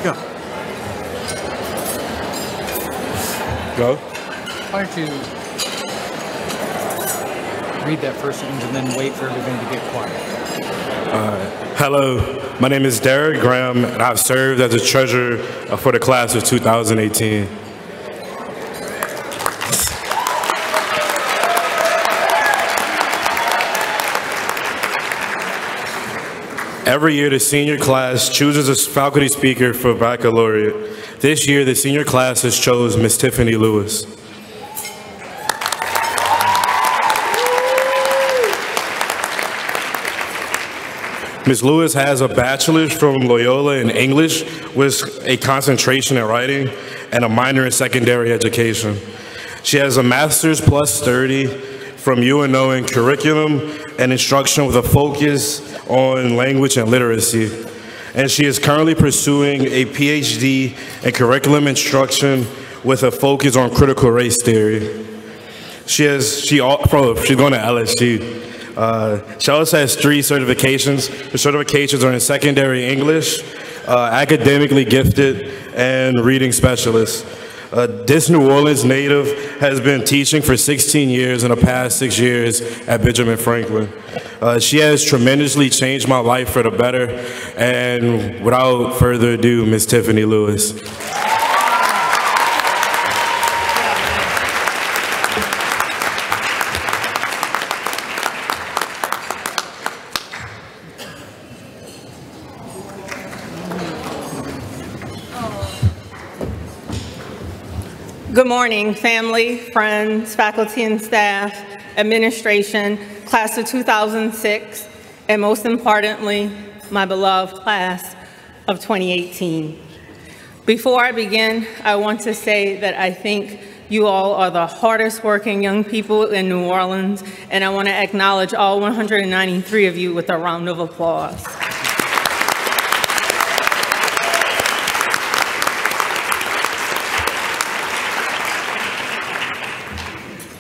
Go. Go. Why don't you read that first sentence and then wait for everything to get quiet? Hello, my name is Derek Graham, and I've served as a treasurer for the class of 2018. Every year, the senior class chooses a faculty speaker for Baccalaureate. This year, the senior class has chose Ms. Tiffany Lewis. Ms. Lewis has a bachelor's from Loyola in English with a concentration in writing and a minor in secondary education. She has a master's plus 30 from UNO in curriculum and instruction with a focus on language and literacy. And she is currently pursuing a PhD in curriculum instruction with a focus on critical race theory. She's going to LSU. She also has 3 certifications. The certifications are in secondary English, academically gifted, and reading specialist. This New Orleans native has been teaching for 16 years in the past 6 years at Benjamin Franklin. She has tremendously changed my life for the better. And without further ado, Ms. Tiffany Lewis. Good morning, family, friends, faculty and staff, administration, class of 2006, and most importantly, my beloved class of 2018. Before I begin, I want to say that I think you all are the hardest working young people in New Orleans, and I want to acknowledge all 193 of you with a round of applause.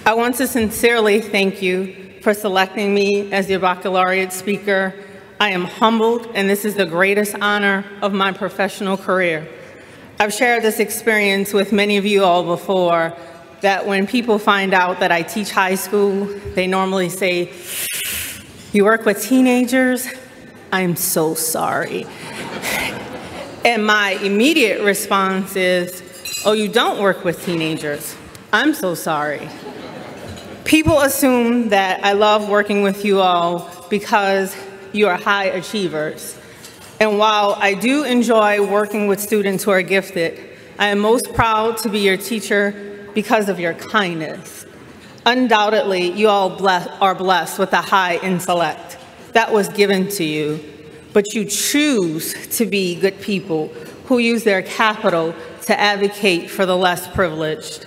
I want to sincerely thank you for selecting me as your baccalaureate speaker. I am humbled, and this is the greatest honor of my professional career. I've shared this experience with many of you all before, that when people find out that I teach high school, they normally say, "You work with teenagers? I'm so sorry." And my immediate response is, "Oh, you don't work with teenagers? I'm so sorry." People assume that I love working with you all because you are high achievers. And while I do enjoy working with students who are gifted, I am most proud to be your teacher because of your kindness. Undoubtedly, you all are blessed with a high intellect that was given to you, but you choose to be good people who use their capital to advocate for the less privileged.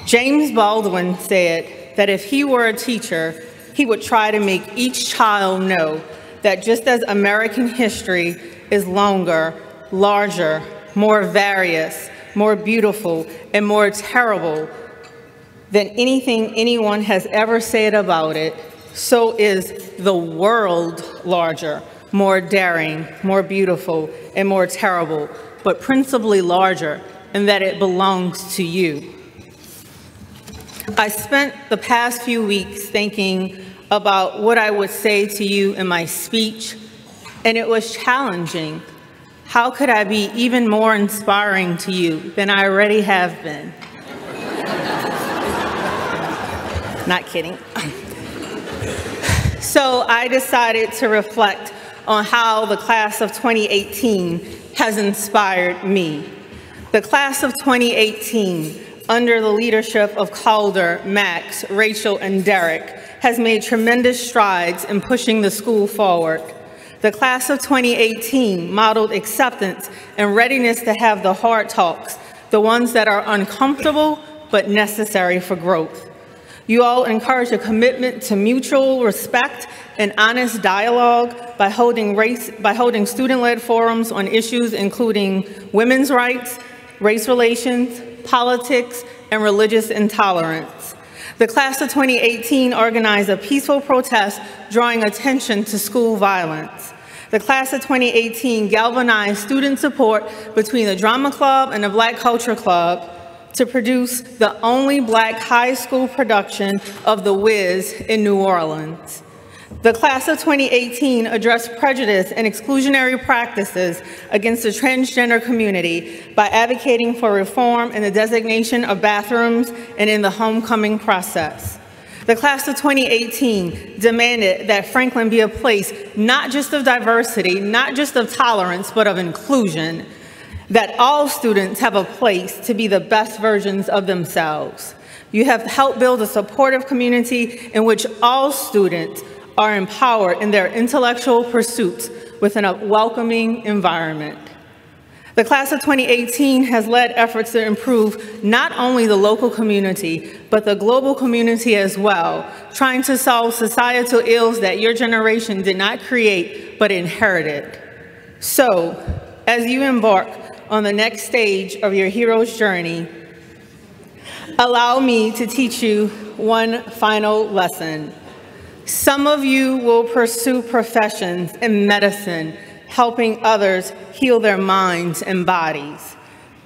James Baldwin said that if he were a teacher, he would try to make each child know that just as American history is longer, larger, more various, more beautiful, and more terrible than anything anyone has ever said about it, so is the world larger, more daring, more beautiful, and more terrible, but principally larger, and that it belongs to you. I spent the past few weeks thinking about what I would say to you in my speech, and it was challenging. How could I be even more inspiring to you than I already have been? Not kidding. So I decided to reflect on how the class of 2018 has inspired me. The class of 2018, under the leadership of Calder, Max, Rachel, and Derek, has made tremendous strides in pushing the school forward. The class of 2018 modeled acceptance and readiness to have the hard talks, the ones that are uncomfortable but necessary for growth. You all encourage a commitment to mutual respect and honest dialogue by holding student-led forums on issues including women's rights, race relations, politics, and religious intolerance. The class of 2018 organized a peaceful protest drawing attention to school violence. The class of 2018 galvanized student support between the Drama Club and the Black Culture Club to produce the only Black high school production of The Wiz in New Orleans. The class of 2018 addressed prejudice and exclusionary practices against the transgender community by advocating for reform in the designation of bathrooms and in the homecoming process. The class of 2018 demanded that Franklin be a place not just of diversity, not just of tolerance, but of inclusion, that all students have a place to be the best versions of themselves. You have helped build a supportive community in which all students are empowered in their intellectual pursuits within a welcoming environment. The class of 2018 has led efforts to improve not only the local community, but the global community as well, trying to solve societal ills that your generation did not create, but inherited. So, as you embark on the next stage of your hero's journey, allow me to teach you one final lesson. Some of you will pursue professions in medicine, helping others heal their minds and bodies.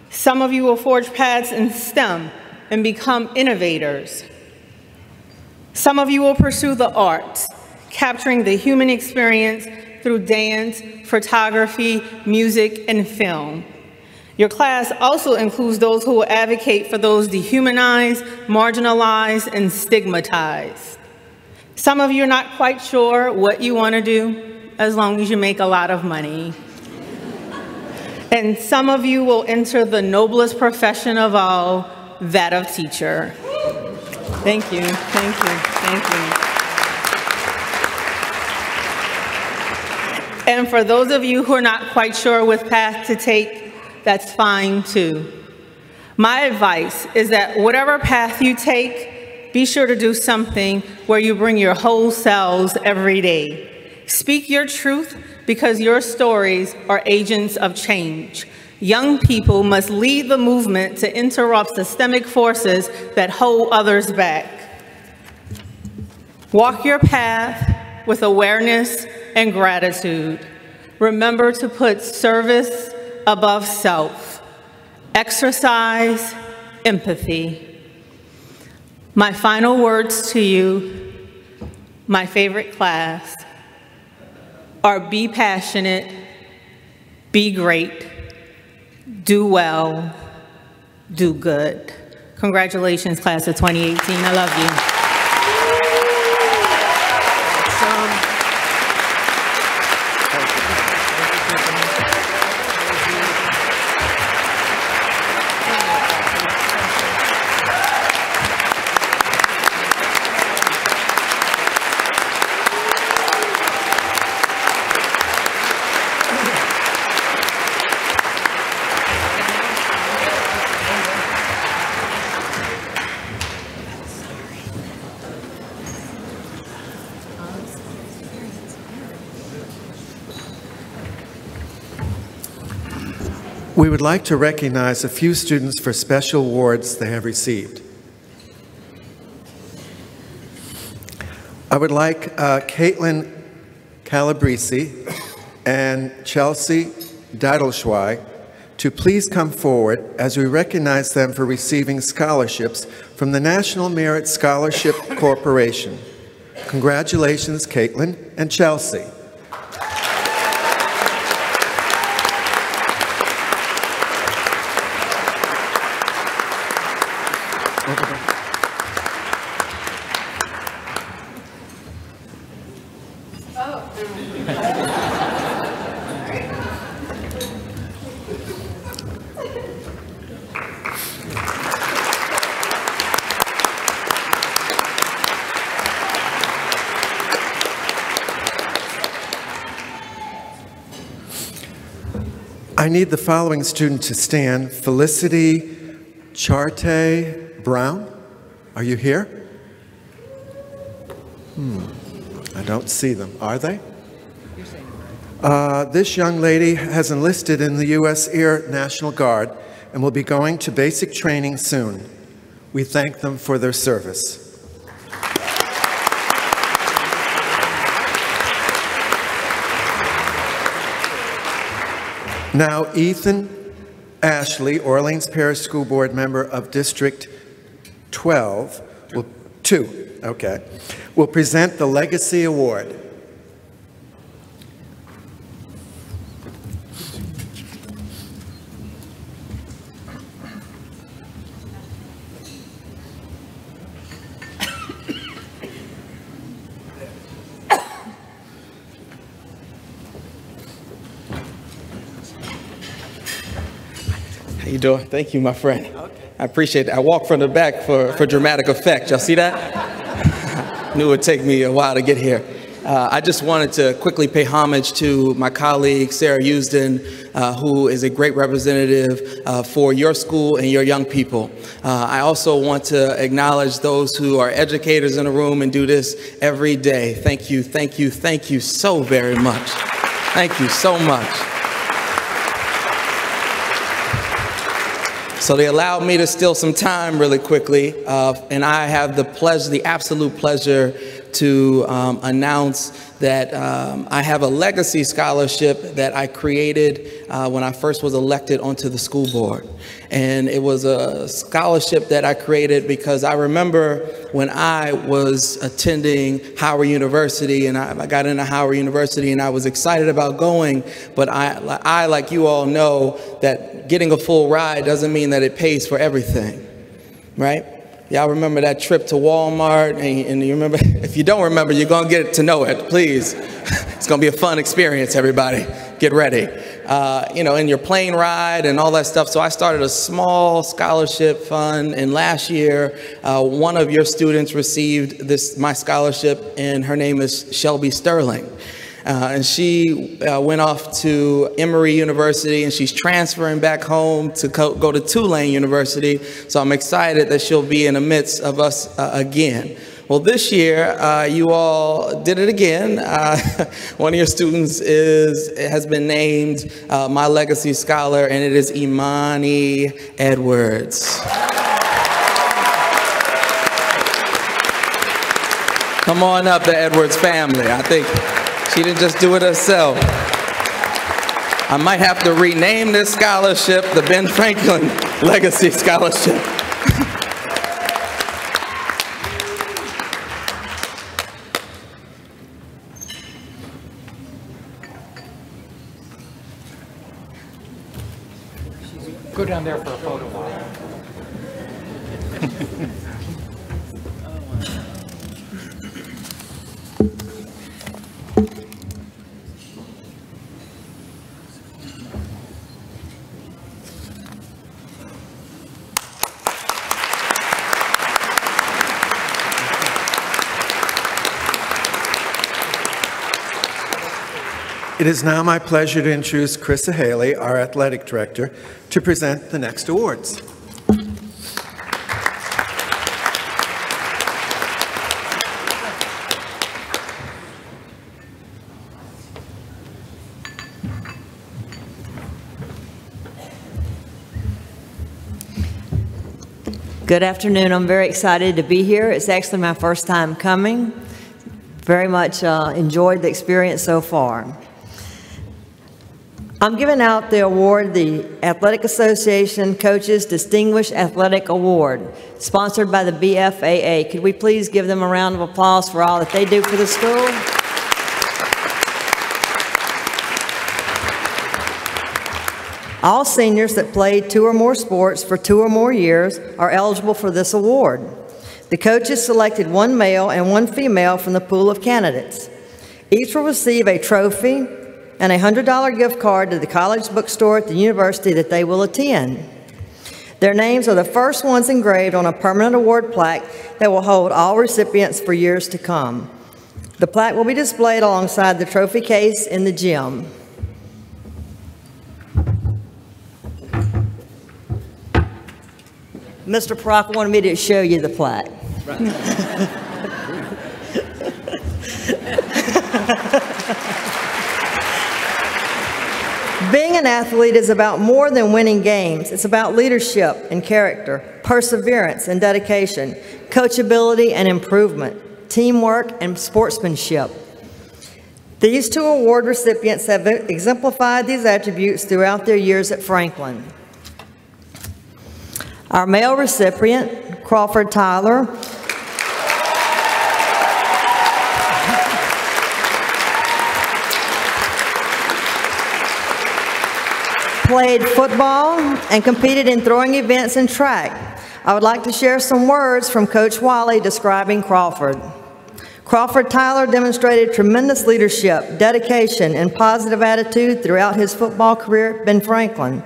Some of you will forge paths in STEM and become innovators. Some of you will pursue the arts, capturing the human experience through dance, photography, music, and film. Your class also includes those who will advocate for those dehumanized, marginalized, and stigmatized. Some of you are not quite sure what you want to do, as long as you make a lot of money. And some of you will enter the noblest profession of all, that of teacher. Thank you, thank you, thank you. And for those of you who are not quite sure what path to take, that's fine too. My advice is that whatever path you take, be sure to do something where you bring your whole selves every day. Speak your truth because your stories are agents of change. Young people must lead the movement to interrupt systemic forces that hold others back. Walk your path with awareness and gratitude. Remember to put service above self. Exercise empathy. My final words to you, my favorite class, are be passionate, be great, do well, do good. Congratulations, class of 2018. I love you. We would like to recognize a few students for special awards they have received. I would like Caitlin Calabresi and Chelsea Dadelschwei to please come forward as we recognize them for receiving scholarships from the National Merit Scholarship Corporation. Congratulations, Caitlin and Chelsea. I need the following student to stand. Felicity Charte Brown, are you here? I don't see them. Are they? This young lady has enlisted in the U.S. Air National Guard and will be going to basic training soon. We thank them for their service. Now, Ethan Ashley, Orleans Parish School Board member of District 12, will present the Legacy Award. How you doing? Thank you, my friend. I appreciate it. I walked from the back for dramatic effect. Y'all see that? Knew it would take me a while to get here. I just wanted to quickly pay homage to my colleague, Sarah Houston, who is a great representative for your school and your young people. I also want to acknowledge those who are educators in the room and do this every day. Thank you, thank you, thank you so very much. Thank you so much. So they allowed me to steal some time really quickly, and I have the pleasure, the absolute pleasure, to announce that I have a legacy scholarship that I created when I first was elected onto the school board. And it was a scholarship that I created because I remember when I was attending Howard University, and I got into Howard University and I was excited about going, but I, like you all know, that getting a full ride doesn't mean that it pays for everything, right? Y'all remember that trip to Walmart, and you remember, if you don't remember, you're gonna get to know it, please. It's gonna be a fun experience, everybody. Get ready. You know, in your plane ride and all that stuff. So I started a small scholarship fund, and last year, one of your students received my scholarship, and her name is Shelby Sterling. And she went off to Emory University, and she's transferring back home to go to Tulane University. So I'm excited that she'll be in the midst of us again. Well, this year, you all did it again. One of your students has been named my legacy scholar, and it is Imani Edwards. Come on up, the Edwards family. I think she didn't just do it herself. I might have to rename this scholarship the Ben Franklin Legacy Scholarship. Go down there for a photo. It is now my pleasure to introduce Krista Haley, our athletic director, to present the next awards. Good afternoon. I'm very excited to be here. It's actually my first time coming. Very much enjoyed the experience so far. I'm giving out the award, the Athletic Association Coaches Distinguished Athletic Award, sponsored by the BFAA. Could we please give them a round of applause for all that they do for the school? All seniors that played 2 or more sports for 2 or more years are eligible for this award. The coaches selected 1 male and 1 female from the pool of candidates. Each will receive a trophy and a $100 gift card to the college bookstore at the university that they will attend. Their names are the first ones engraved on a permanent award plaque that will hold all recipients for years to come. The plaque will be displayed alongside the trophy case in the gym. Mr. Prock wanted me to show you the plaque. Being an athlete is about more than winning games. It's about leadership and character, perseverance and dedication, coachability and improvement, teamwork and sportsmanship. These two award recipients have exemplified these attributes throughout their years at Franklin. Our male recipient, Crawford Tyler, played football and competed in throwing events and track. I would like to share some words from Coach Wiley describing Crawford. Crawford Tyler demonstrated tremendous leadership, dedication, and positive attitude throughout his football career at Ben Franklin.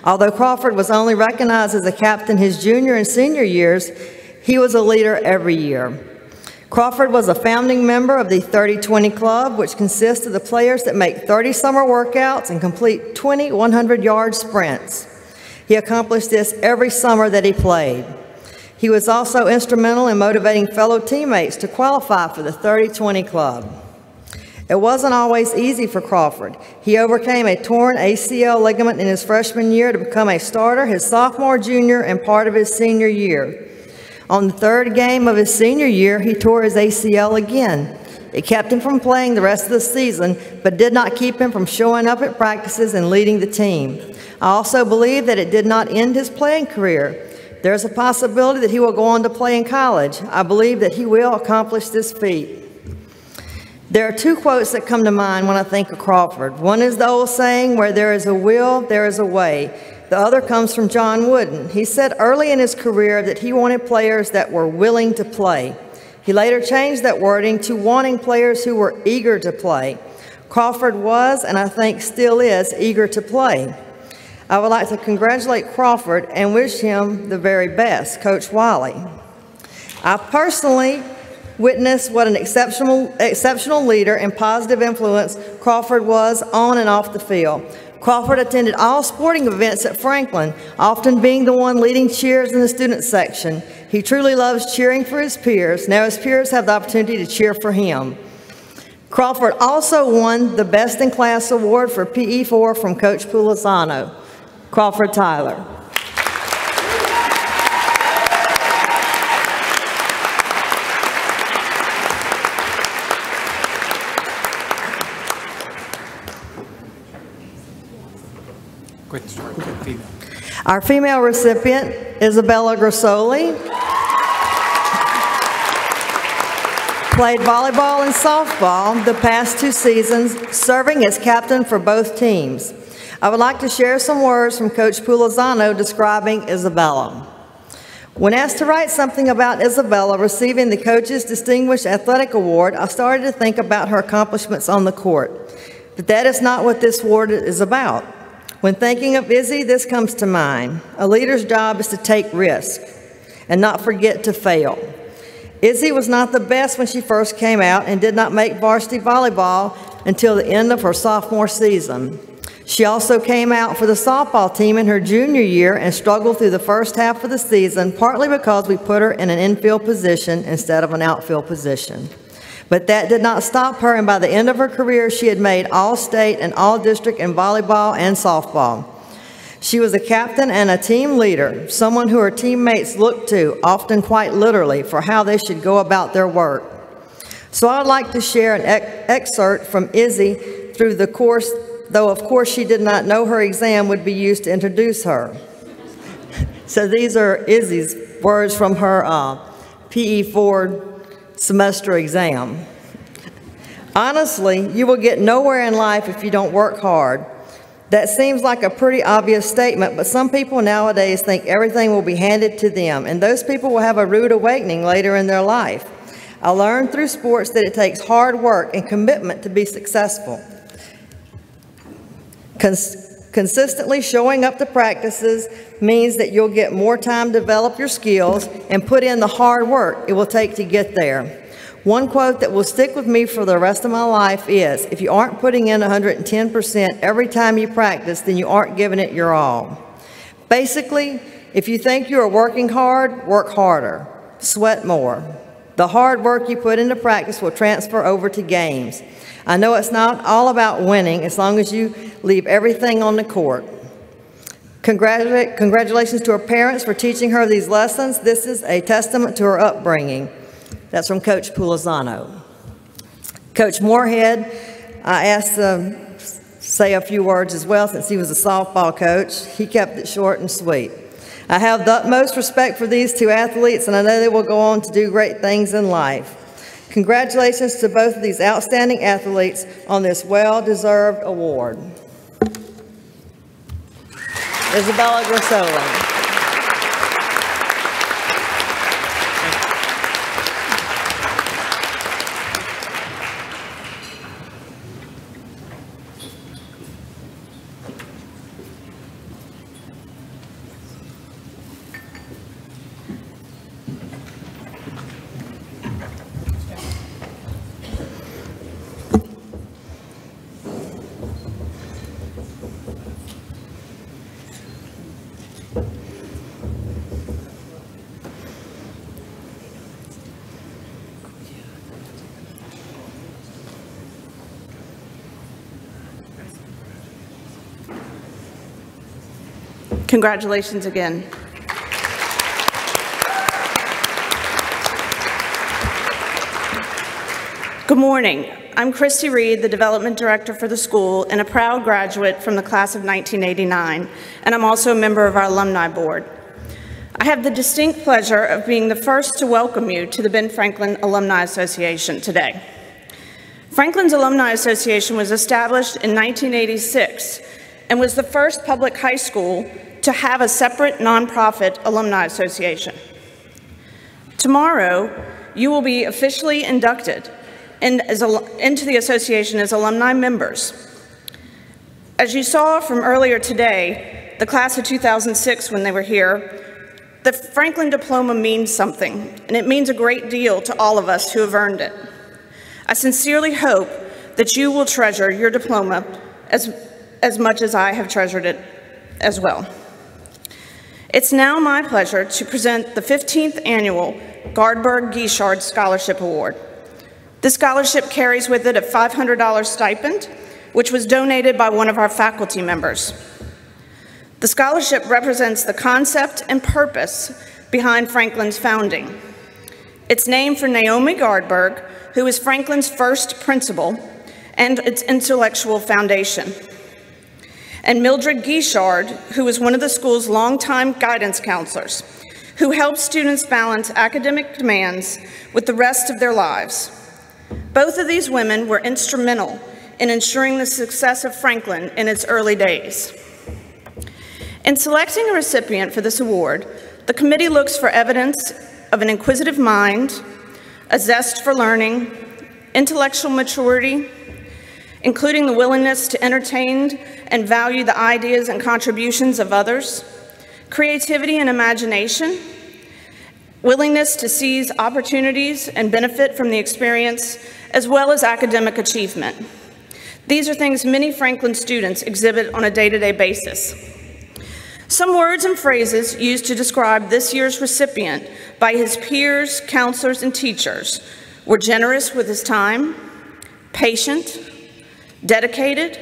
Although Crawford was only recognized as a captain his junior and senior years, he was a leader every year. Crawford was a founding member of the 30-20 Club, which consists of the players that make 30 summer workouts and complete 20 100-yard sprints. He accomplished this every summer that he played. He was also instrumental in motivating fellow teammates to qualify for the 30-20 Club. It wasn't always easy for Crawford. He overcame a torn ACL ligament in his freshman year to become a starter his sophomore, junior, and part of his senior year. On the third game of his senior year, he tore his ACL again. It kept him from playing the rest of the season, but did not keep him from showing up at practices and leading the team. I also believe that it did not end his playing career. There's a possibility that he will go on to play in college. I believe that he will accomplish this feat. There are two quotes that come to mind when I think of Crawford. One is the old saying, where there is a will, there is a way. The other comes from John Wooden. He said early in his career that he wanted players that were willing to play. He later changed that wording to wanting players who were eager to play. Crawford was, and I think still is, eager to play. I would like to congratulate Crawford and wish him the very best, Coach Wiley. I personally witnessed what an exceptional leader and positive influence Crawford was on and off the field. Crawford attended all sporting events at Franklin, often being the one leading cheers in the student section. He truly loves cheering for his peers. Now his peers have the opportunity to cheer for him. Crawford also won the Best in Class award for PE4 from Coach Pulizano. Crawford Tyler. Quick story, female. Our female recipient, Isabella Grasoli, played volleyball and softball the past 2 seasons, serving as captain for both teams. I would like to share some words from Coach Pulizano describing Isabella. When asked to write something about Isabella receiving the Coach's Distinguished Athletic Award, I started to think about her accomplishments on the court. But that is not what this award is about. When thinking of Izzy, this comes to mind. A leader's job is to take risks and not forget to fail. Izzy was not the best when she first came out and did not make varsity volleyball until the end of her sophomore season. She also came out for the softball team in her junior year and struggled through the first half of the season, partly because we put her in an infield position instead of an outfield position. But that did not stop her, and by the end of her career, she had made all-state and all-district in volleyball and softball. She was a captain and a team leader, someone who her teammates looked to, often quite literally, for how they should go about their work. So I'd like to share an excerpt from Izzy through the course, though of course she did not know her exam would be used to introduce her. So these are Izzy's words from her PE4 semester exam. Honestly, you will get nowhere in life if you don't work hard. That seems like a pretty obvious statement, but some people nowadays think everything will be handed to them, and those people will have a rude awakening later in their life. I learned through sports that it takes hard work and commitment to be successful. Consistently showing up to practices means that you'll get more time to develop your skills and put in the hard work it will take to get there. One quote that will stick with me for the rest of my life is, if you aren't putting in 110% every time you practice, then you aren't giving it your all. Basically, if you think you are working hard, work harder, sweat more. The hard work you put into practice will transfer over to games. I know it's not all about winning as long as you leave everything on the court. Congratulations to her parents for teaching her these lessons. This is a testament to her upbringing. That's from Coach Pulizano. Coach Moorhead I asked him to say a few words as well since he was a softball coach. He kept it short and sweet. I have the utmost respect for these two athletes, and I know they will go on to do great things in life. Congratulations to both of these outstanding athletes on this well-deserved award. Isabella Grassola. Congratulations again. Good morning. I'm Christy Reed, the Development Director for the school and a proud graduate from the class of 1989, and I'm also a member of our Alumni Board. I have the distinct pleasure of being the first to welcome you to the Ben Franklin Alumni Association today. Franklin's Alumni Association was established in 1986 and was the first public high school to have a separate nonprofit alumni association. Tomorrow, you will be officially inducted into the association as alumni members. As you saw from earlier today, the class of 2006 when they were here, the Franklin diploma means something, and it means a great deal to all of us who have earned it. I sincerely hope that you will treasure your diploma as much as I have treasured it as well. It's now my pleasure to present the 15th Annual Gardberg-Guichard Scholarship Award. This scholarship carries with it a $500 stipend, which was donated by one of our faculty members. The scholarship represents the concept and purpose behind Franklin's founding. It's named for Naomi Gardberg, who is Franklin's first principal and its intellectual foundation, and Mildred Guichard, who is one of the school's longtime guidance counselors, who helps students balance academic demands with the rest of their lives. Both of these women were instrumental in ensuring the success of Franklin in its early days. In selecting a recipient for this award, the committee looks for evidence of an inquisitive mind, a zest for learning, intellectual maturity, including the willingness to entertain and value the ideas and contributions of others, creativity and imagination, willingness to seize opportunities and benefit from the experience, as well as academic achievement. These are things many Franklin students exhibit on a day-to-day basis. Some words and phrases used to describe this year's recipient by his peers, counselors, and teachers were generous with his time, patient, dedicated,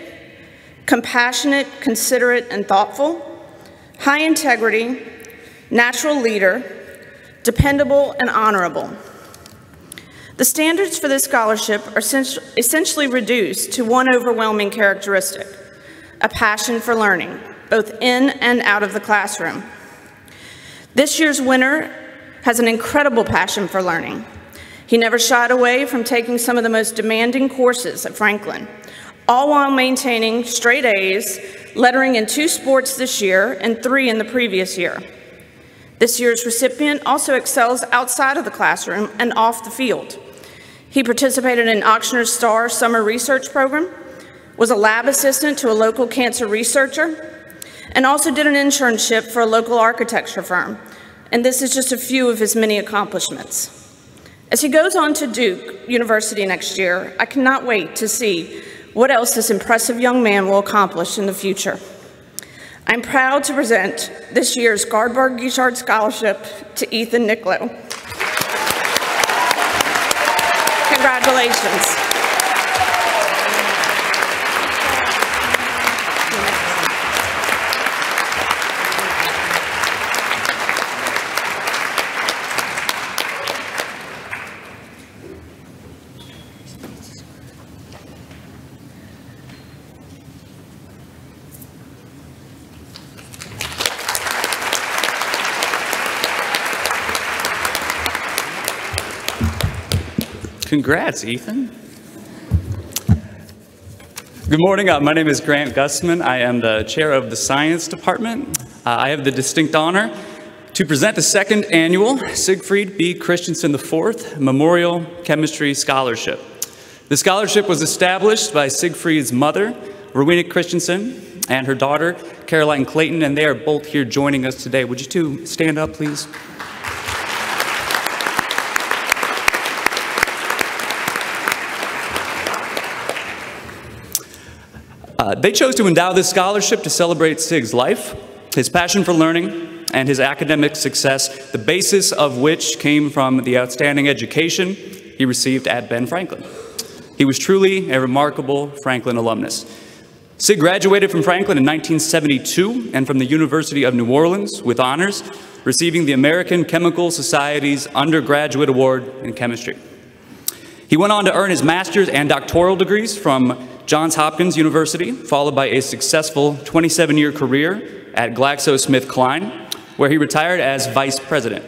compassionate, considerate, and thoughtful, high integrity, natural leader, dependable, and honorable. The standards for this scholarship are essentially reduced to one overwhelming characteristic: a passion for learning, both in and out of the classroom. This year's winner has an incredible passion for learning. He never shied away from taking some of the most demanding courses at Franklin, all while maintaining straight A's, lettering in 2 sports this year and 3 in the previous year. This year's recipient also excels outside of the classroom and off the field. He participated in Ochsner's STAR Summer Research Program, was a lab assistant to a local cancer researcher, and also did an internship for a local architecture firm. And this is just a few of his many accomplishments. As he goes on to Duke University next year, I cannot wait to see what else this impressive young man will accomplish in the future. I'm proud to present this year's Gardberg-Guichard Scholarship to Ethan Nicklow. Congratulations. Congrats, Ethan. Good morning. My name is Grant Gustman. I am the chair of the science department. I have the distinct honor to present the second annual Siegfried B. Christensen IV Memorial Chemistry Scholarship. The scholarship was established by Siegfried's mother, Rowena Christensen, and her daughter, Caroline Clayton, and they are both here joining us today. Would you two stand up, please? They chose to endow this scholarship to celebrate Sig's life, his passion for learning, and his academic success, the basis of which came from the outstanding education he received at Ben Franklin. He was truly a remarkable Franklin alumnus. Sig graduated from Franklin in 1972 and from the University of New Orleans with honors, receiving the American Chemical Society's undergraduate award in chemistry. He went on to earn his master's and doctoral degrees from Johns Hopkins University, followed by a successful 27-year career at GlaxoSmithKline, where he retired as vice president.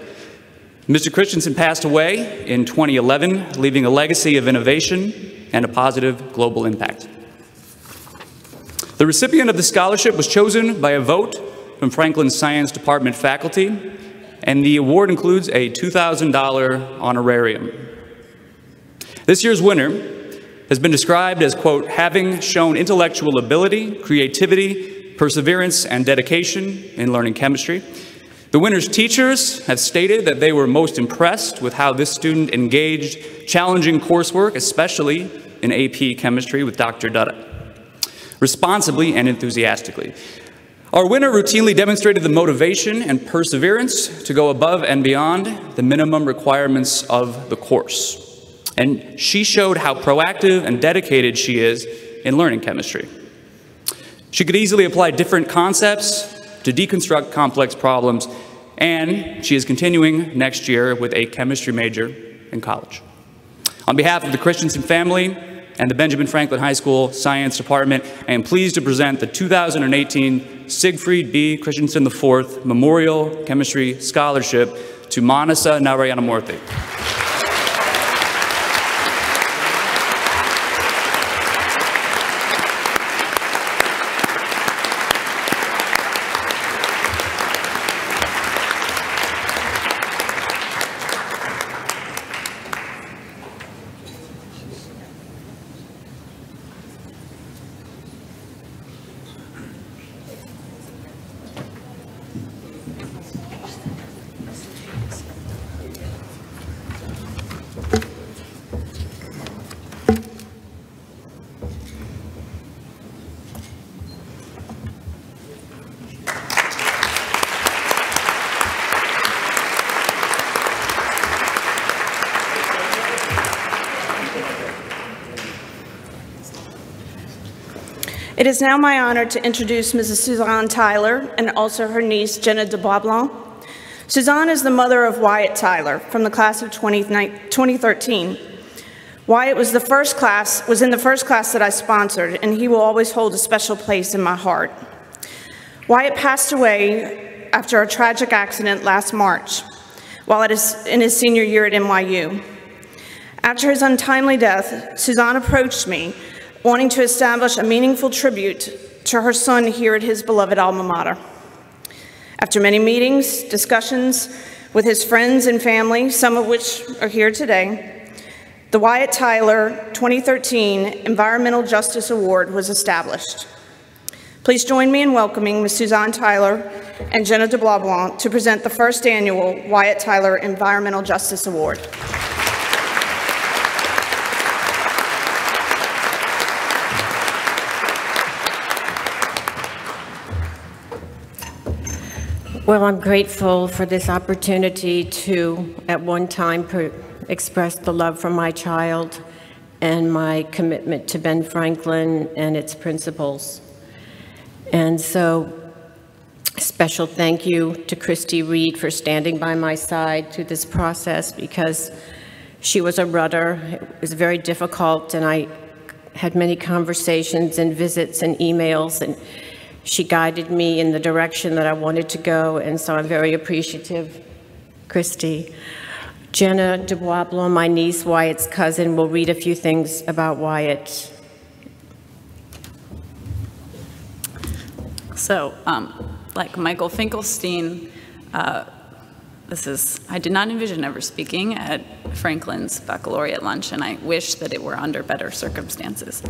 Mr. Christensen passed away in 2011, leaving a legacy of innovation and a positive global impact. The recipient of the scholarship was chosen by a vote from Franklin's Science Department faculty, and the award includes a $2,000 honorarium. This year's winner has been described as, quote, having shown intellectual ability, creativity, perseverance, and dedication in learning chemistry. The winner's teachers have stated that they were most impressed with how this student engaged challenging coursework, especially in AP chemistry with Dr. Dutta, responsibly and enthusiastically. Our winner routinely demonstrated the motivation and perseverance to go above and beyond the minimum requirements of the course. And she showed how proactive and dedicated she is in learning chemistry. She could easily apply different concepts to deconstruct complex problems, and she is continuing next year with a chemistry major in college. On behalf of the Christensen family and the Benjamin Franklin High School Science Department, I am pleased to present the 2018 Siegfried B. Christensen IV Memorial Chemistry Scholarship to Manasa Narayanamurthy. It is now my honor to introduce Mrs. Suzanne Tyler and also her niece, Jenna de Boisblanc. Suzanne is the mother of Wyatt Tyler from the class of 2013. Wyatt was in the first class that I sponsored, and he will always hold a special place in my heart. Wyatt passed away after a tragic accident last March while in his senior year at NYU. After his untimely death, Suzanne approached me wanting to establish a meaningful tribute to her son here at his beloved alma mater. After many meetings, discussions with his friends and family, some of which are here today, the Wyatt Tyler 2013 Environmental Justice Award was established. Please join me in welcoming Ms. Suzanne Tyler and Jenna de Boisblanc to present the first annual Wyatt Tyler Environmental Justice Award. Well, I'm grateful for this opportunity to, at one time, express the love for my child and my commitment to Ben Franklin and its principles. And so, special thank you to Christy Reed for standing by my side through this process, because she was a rudder. It was very difficult, and I had many conversations and visits and emails, and she guided me in the direction that I wanted to go, and so I'm very appreciative, Christy. Jenna DeBois, my niece, Wyatt's cousin, will read a few things about Wyatt. So, like Michael Finkelstein, I did not envision ever speaking at Franklin's baccalaureate lunch, and I wish that it were under better circumstances.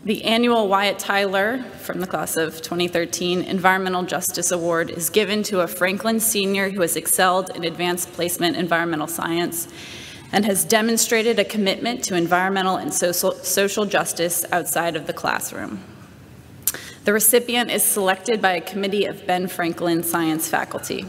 The annual Wyatt Tyler, from the class of 2013, Environmental Justice Award is given to a Franklin senior who has excelled in advanced placement environmental science and has demonstrated a commitment to environmental and social justice outside of the classroom. The recipient is selected by a committee of Ben Franklin science faculty.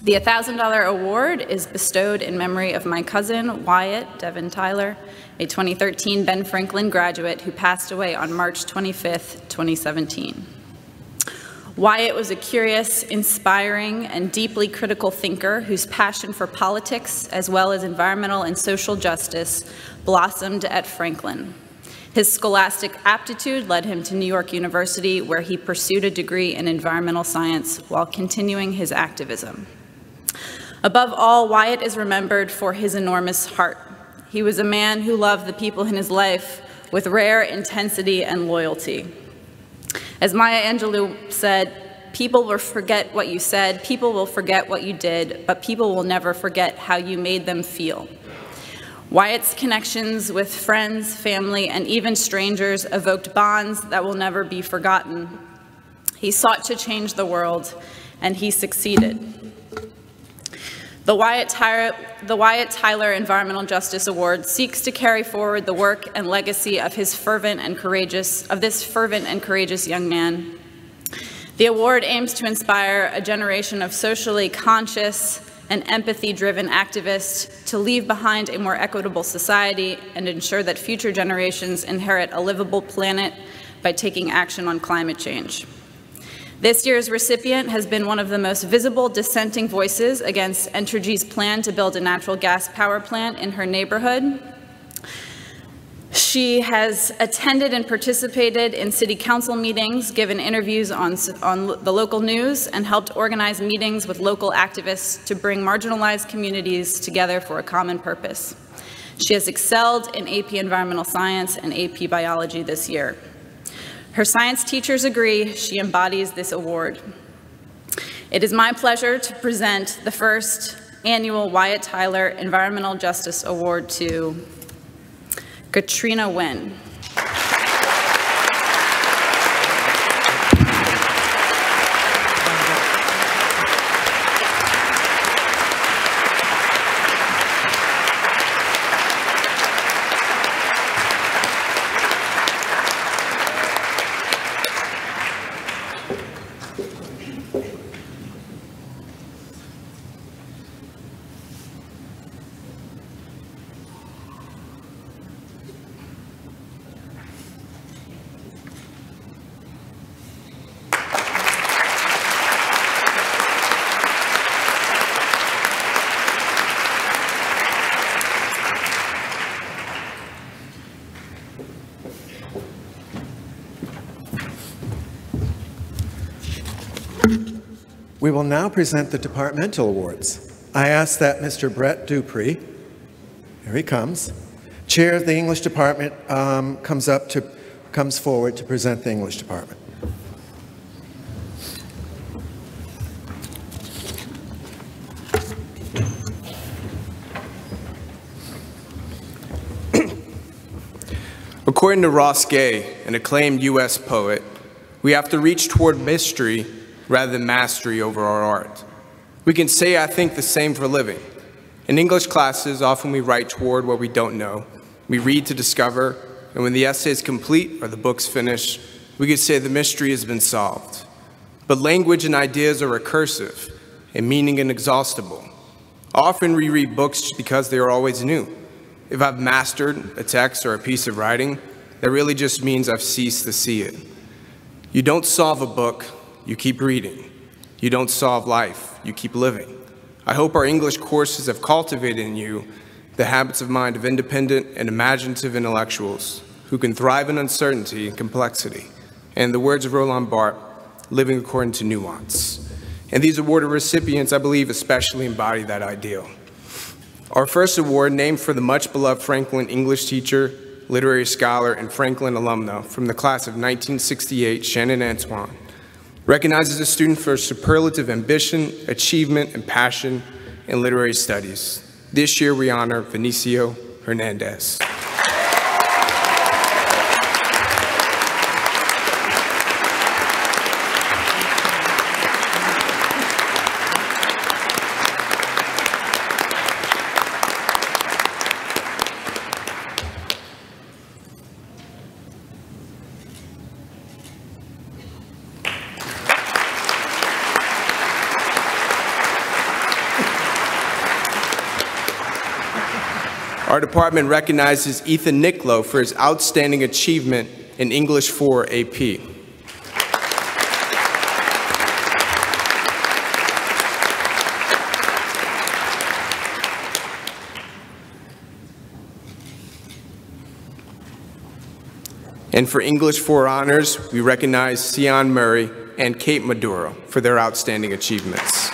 The $1,000 award is bestowed in memory of my cousin, Wyatt Devin Tyler, a 2013 Ben Franklin graduate who passed away on March 25th, 2017. Wyatt was a curious, inspiring, and deeply critical thinker whose passion for politics, as well as environmental and social justice, blossomed at Franklin. His scholastic aptitude led him to New York University, where he pursued a degree in environmental science while continuing his activism. Above all, Wyatt is remembered for his enormous heart. He was a man who loved the people in his life with rare intensity and loyalty. As Maya Angelou said, people will forget what you said, people will forget what you did, but people will never forget how you made them feel. Wyatt's connections with friends, family, and even strangers evoked bonds that will never be forgotten. He sought to change the world, and he succeeded. The Wyatt Tyler Environmental Justice Award seeks to carry forward the work and legacy of this fervent and courageous young man. The award aims to inspire a generation of socially conscious and empathy-driven activists to leave behind a more equitable society and ensure that future generations inherit a livable planet by taking action on climate change. This year's recipient has been one of the most visible dissenting voices against Entergy's plan to build a natural gas power plant in her neighborhood. She has attended and participated in city council meetings, given interviews on the local news, and helped organize meetings with local activists to bring marginalized communities together for a common purpose. She has excelled in AP Environmental Science and AP Biology this year. Her science teachers agree she embodies this award. It is my pleasure to present the first annual Wyatt Tyler Environmental Justice Award to Katrina Nguyen. We will now present the departmental awards. I ask that Mr. Brett Dupree, here he comes, chair of the English department, comes forward to present the English department. According to Ross Gay, an acclaimed U.S. poet, we have to reach toward mystery rather than mastery over our art. We can say, I think, the same for living. In English classes, often we write toward what we don't know. We read to discover, and when the essay is complete or the book's finished, we can say the mystery has been solved. But language and ideas are recursive, and meaning inexhaustible. Often we read books just because they are always new. If I've mastered a text or a piece of writing, that really just means I've ceased to see it. You don't solve a book, you keep reading. You don't solve life, you keep living. I hope our English courses have cultivated in you the habits of mind of independent and imaginative intellectuals who can thrive in uncertainty and complexity, and in the words of Roland Barthes, living according to nuance. And these award recipients, I believe, especially embody that ideal. Our first award, named for the much-beloved Franklin English teacher, literary scholar, and Franklin alumna from the class of 1968, Shannon Antoine, recognizes a student for superlative ambition, achievement, and passion in literary studies. This year, we honor Vinicio Hernandez. Our department recognizes Ethan Nicklow for his outstanding achievement in English 4 AP. And for English 4 honors, we recognize Sion Murray and Kate Maduro for their outstanding achievements.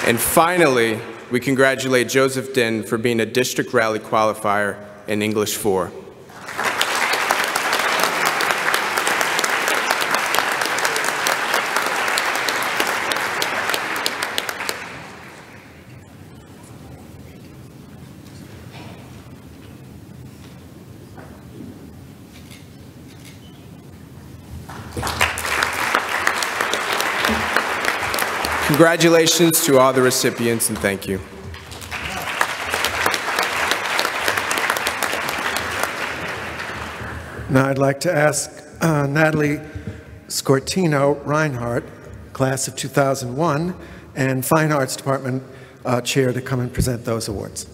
And finally, we congratulate Joseph Din for being a district rally qualifier in English 4. Congratulations to all the recipients, and thank you. Now I'd like to ask Natalie Scortino Reinhardt, class of 2001, and Fine Arts Department Chair to come and present those awards.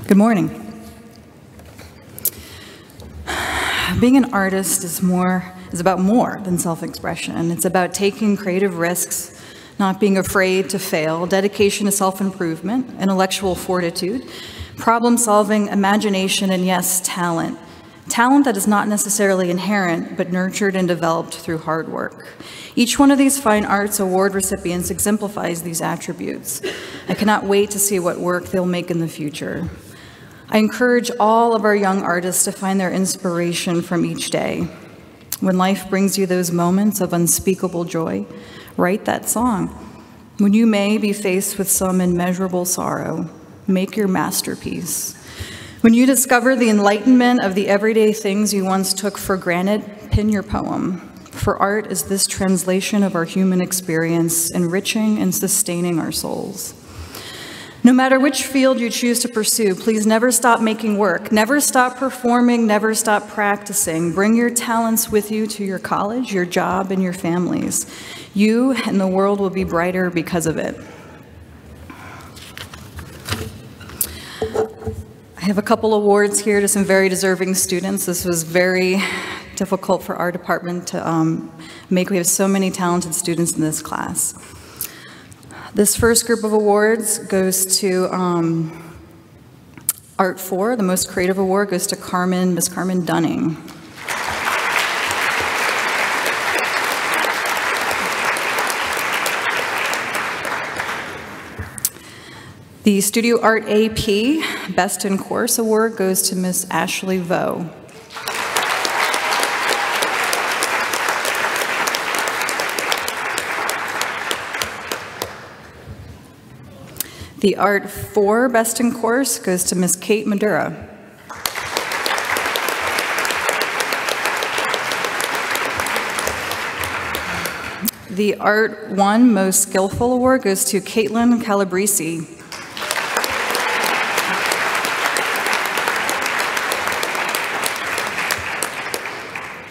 Good morning. Being an artist is about more than self-expression. It's about taking creative risks, not being afraid to fail, dedication to self-improvement, intellectual fortitude, problem-solving, imagination, and yes, talent. Talent that is not necessarily inherent, but nurtured and developed through hard work. Each one of these Fine Arts Award recipients exemplifies these attributes. I cannot wait to see what work they'll make in the future. I encourage all of our young artists to find their inspiration from each day. When life brings you those moments of unspeakable joy, write that song. When you may be faced with some immeasurable sorrow, make your masterpiece. When you discover the enlightenment of the everyday things you once took for granted, pen your poem. For art is this translation of our human experience, enriching and sustaining our souls. No matter which field you choose to pursue, please never stop making work, never stop performing, never stop practicing. Bring your talents with you to your college, your job, and your families. You and the world will be brighter because of it. I have a couple awards here to some very deserving students. This was very difficult for our department to make. We have so many talented students in this class. This first group of awards goes to Art 4. The most creative award goes to Miss Carmen Dunning. The Studio Art AP Best in Course award goes to Miss Ashley Vo. The Art 4 Best in Course goes to Miss Kate Maduro. The Art 1 Most Skillful Award goes to Caitlin Calabrese.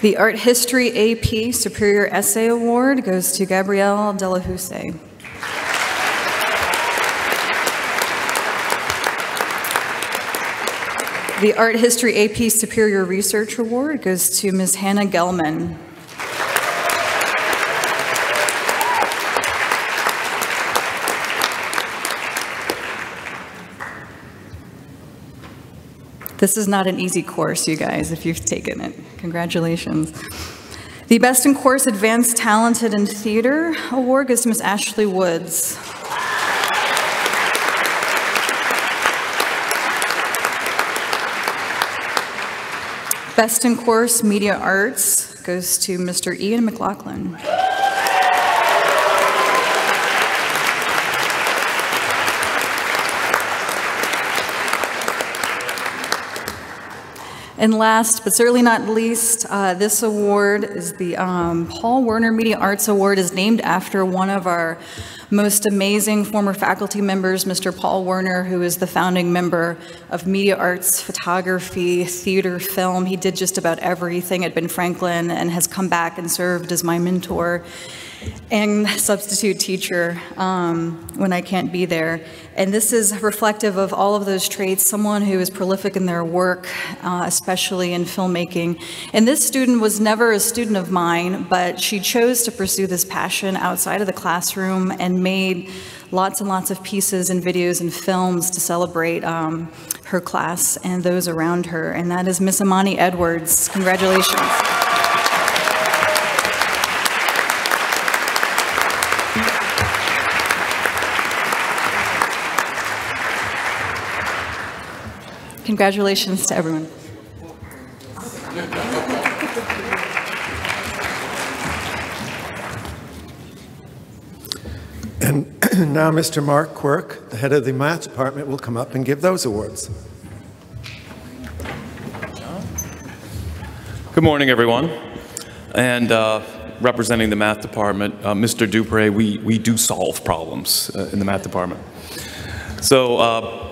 The Art History AP Superior Essay Award goes to Gabrielle Delahousse. The Art History AP Superior Research Award goes to Ms. Hannah Gelman. This is not an easy course, you guys, if you've taken it. Congratulations. The Best in Course Advanced Talented in Theater Award goes to Ms. Ashley Woods. Best in Course Media Arts goes to Mr. Ian McLaughlin. And last, but certainly not least, this award is the Paul Werner Media Arts Award, is named after one of our most amazing former faculty members, Mr. Paul Werner, who is the founding member of media arts, photography, theater, film. He did just about everything at Ben Franklin and has come back and served as my mentor and substitute teacher when I can't be there. And this is reflective of all of those traits, someone who is prolific in their work, especially in filmmaking. And this student was never a student of mine, but she chose to pursue this passion outside of the classroom and made lots and lots of pieces and videos and films to celebrate her class and those around her. And that is Miss Amani Edwards. Congratulations. Congratulations to everyone. And now Mr. Mark Quirk, the head of the math department, will come up and give those awards. Good morning, everyone. And representing the math department, Mr. Dupre, we do solve problems in the math department. So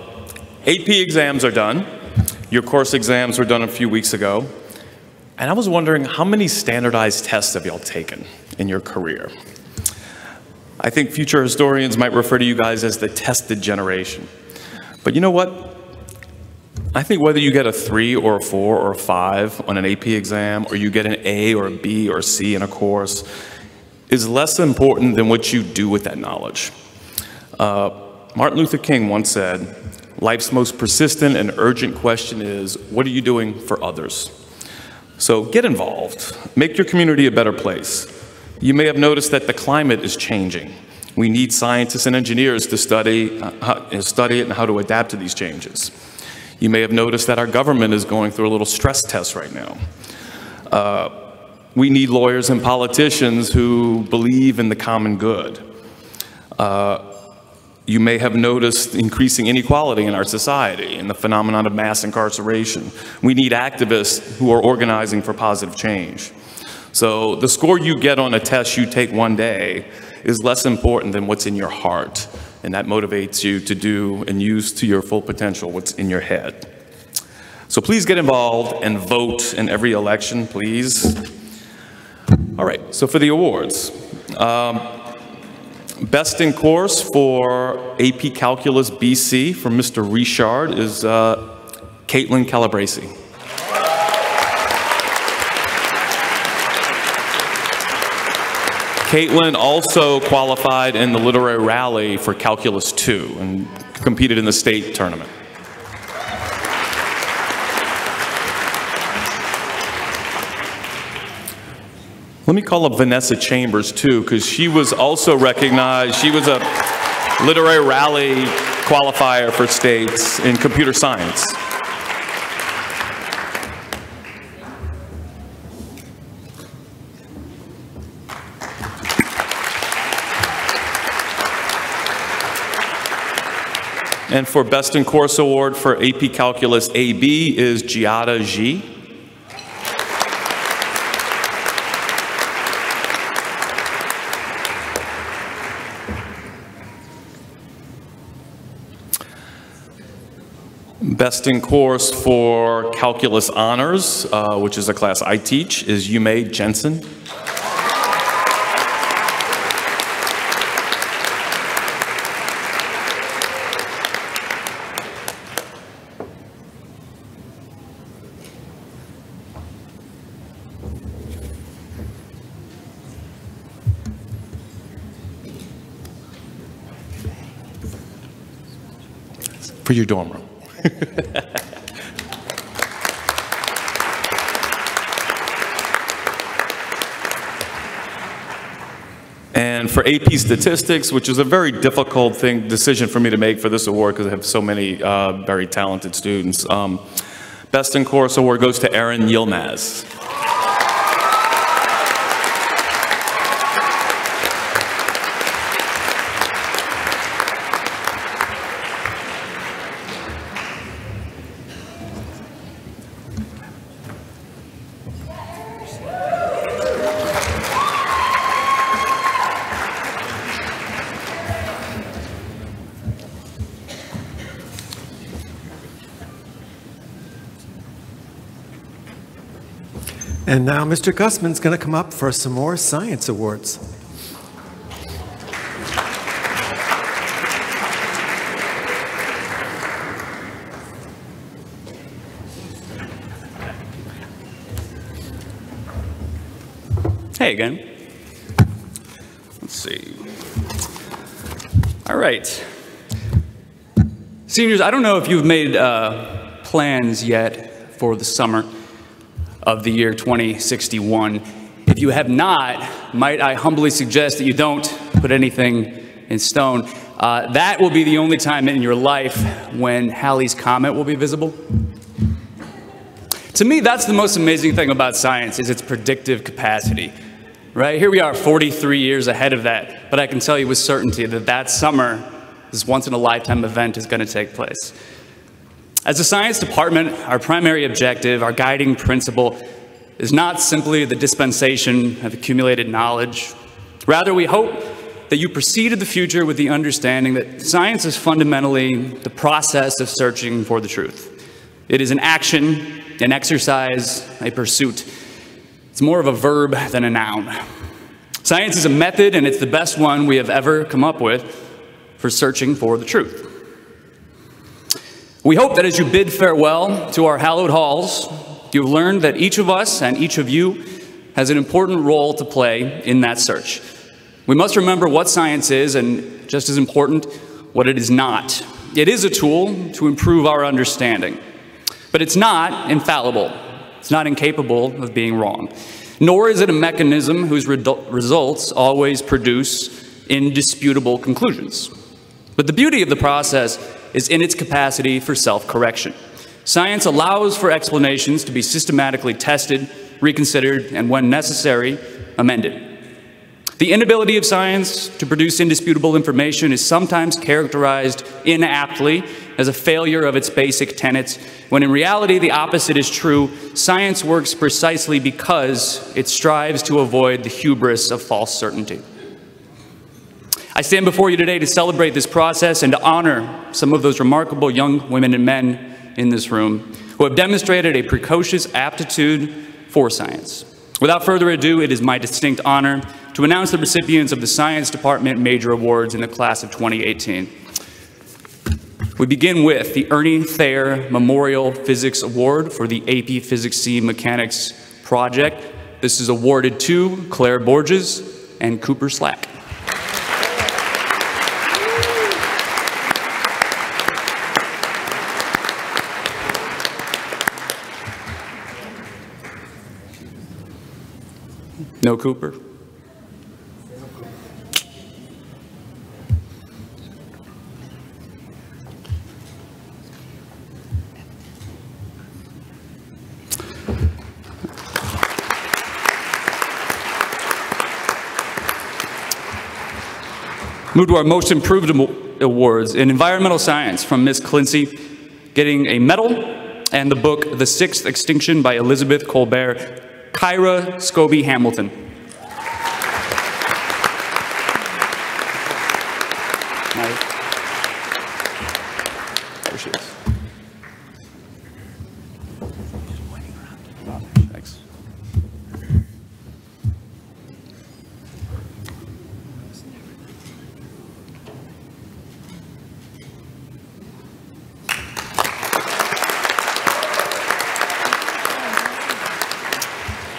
AP exams are done. Your course exams were done a few weeks ago. And I was wondering, how many standardized tests have y'all taken in your career? I think future historians might refer to you guys as the tested generation. But you know what? I think whether you get a 3 or a 4 or a 5 on an AP exam, or you get an A or a B or a C in a course, is less important than what you do with that knowledge. Martin Luther King once said, "Life's most persistent and urgent question is, what are you doing for others?" So get involved. Make your community a better place. You may have noticed that the climate is changing. We need scientists and engineers to study it and how to adapt to these changes. You may have noticed that our government is going through a little stress test right now. We need lawyers and politicians who believe in the common good. You may have noticed increasing inequality in our society and the phenomenon of mass incarceration. We need activists who are organizing for positive change. So the score you get on a test you take one day is less important than what's in your heart, and that motivates you to do and use to your full potential what's in your head. So please get involved and vote in every election, please. All right, so for the awards. Best in course for AP Calculus BC from Mr. Richard is Caitlin Calabresi. Caitlin also qualified in the literary rally for Calculus 2 and competed in the state tournament. Let me call up Vanessa Chambers too, because she was also recognized. She was a literary rally qualifier for states in computer science. And for Best in Course Award for AP Calculus AB is Giada Ji. Best in course for Calculus Honors, which is a class I teach, is Yume Jensen. For your dorm room. And for AP Statistics, which is a very difficult decision for me to make for this award because I have so many very talented students. Best in Course award goes to Erin Yilmaz. And now Mr. Gussman's going to come up for some more science awards. Hey again. Let's see. All right. Seniors, I don't know if you've made plans yet for the summer of the year 2061. If you have not, might I humbly suggest that you don't put anything in stone. That will be the only time in your life when Halley's Comet will be visible. To me, that's the most amazing thing about science, is its predictive capacity. Right? Here we are 43 years ahead of that, but I can tell you with certainty that that summer, this once-in-a-lifetime event, is going to take place. As a science department, our primary objective, our guiding principle, is not simply the dispensation of accumulated knowledge. Rather, we hope that you proceed to the future with the understanding that science is fundamentally the process of searching for the truth. It is an action, an exercise, a pursuit. It's more of a verb than a noun. Science is a method, and it's the best one we have ever come up with for searching for the truth. We hope that as you bid farewell to our hallowed halls, you've learned that each of us and each of you has an important role to play in that search. We must remember what science is, and just as important, what it is not. It is a tool to improve our understanding, but it's not infallible. It's not incapable of being wrong, nor is it a mechanism whose results always produce indisputable conclusions. But the beauty of the process is in its capacity for self-correction. Science allows for explanations to be systematically tested, reconsidered, and when necessary, amended. The inability of science to produce indisputable information is sometimes characterized inaptly as a failure of its basic tenets, when in reality the opposite is true. Science works precisely because it strives to avoid the hubris of false certainty. I stand before you today to celebrate this process and to honor some of those remarkable young women and men in this room who have demonstrated a precocious aptitude for science. Without further ado, it is my distinct honor to announce the recipients of the Science Department Major Awards in the class of 2018. We begin with the Ernie Thayer Memorial Physics Award for the AP Physics C Mechanics project. This is awarded to Claire Borges and Cooper Slack. No Cooper? Move to our Most Improved Awards in Environmental Science from Ms. Clincy, getting a medal, and the book The Sixth Extinction by Elizabeth Colbert, Kyra Scobie Hamilton. There she is.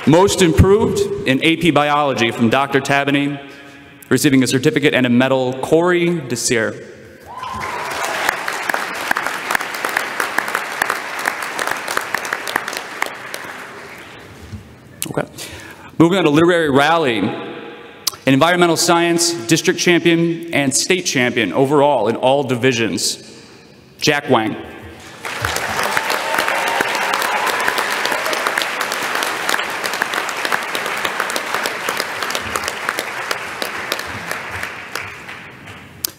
Most improved in AP Biology from Dr. Tabany, receiving a certificate and a medal, Corey Desir. Okay. Moving on to Literary Rally. An environmental science district champion and state champion overall in all divisions, Jack Wang.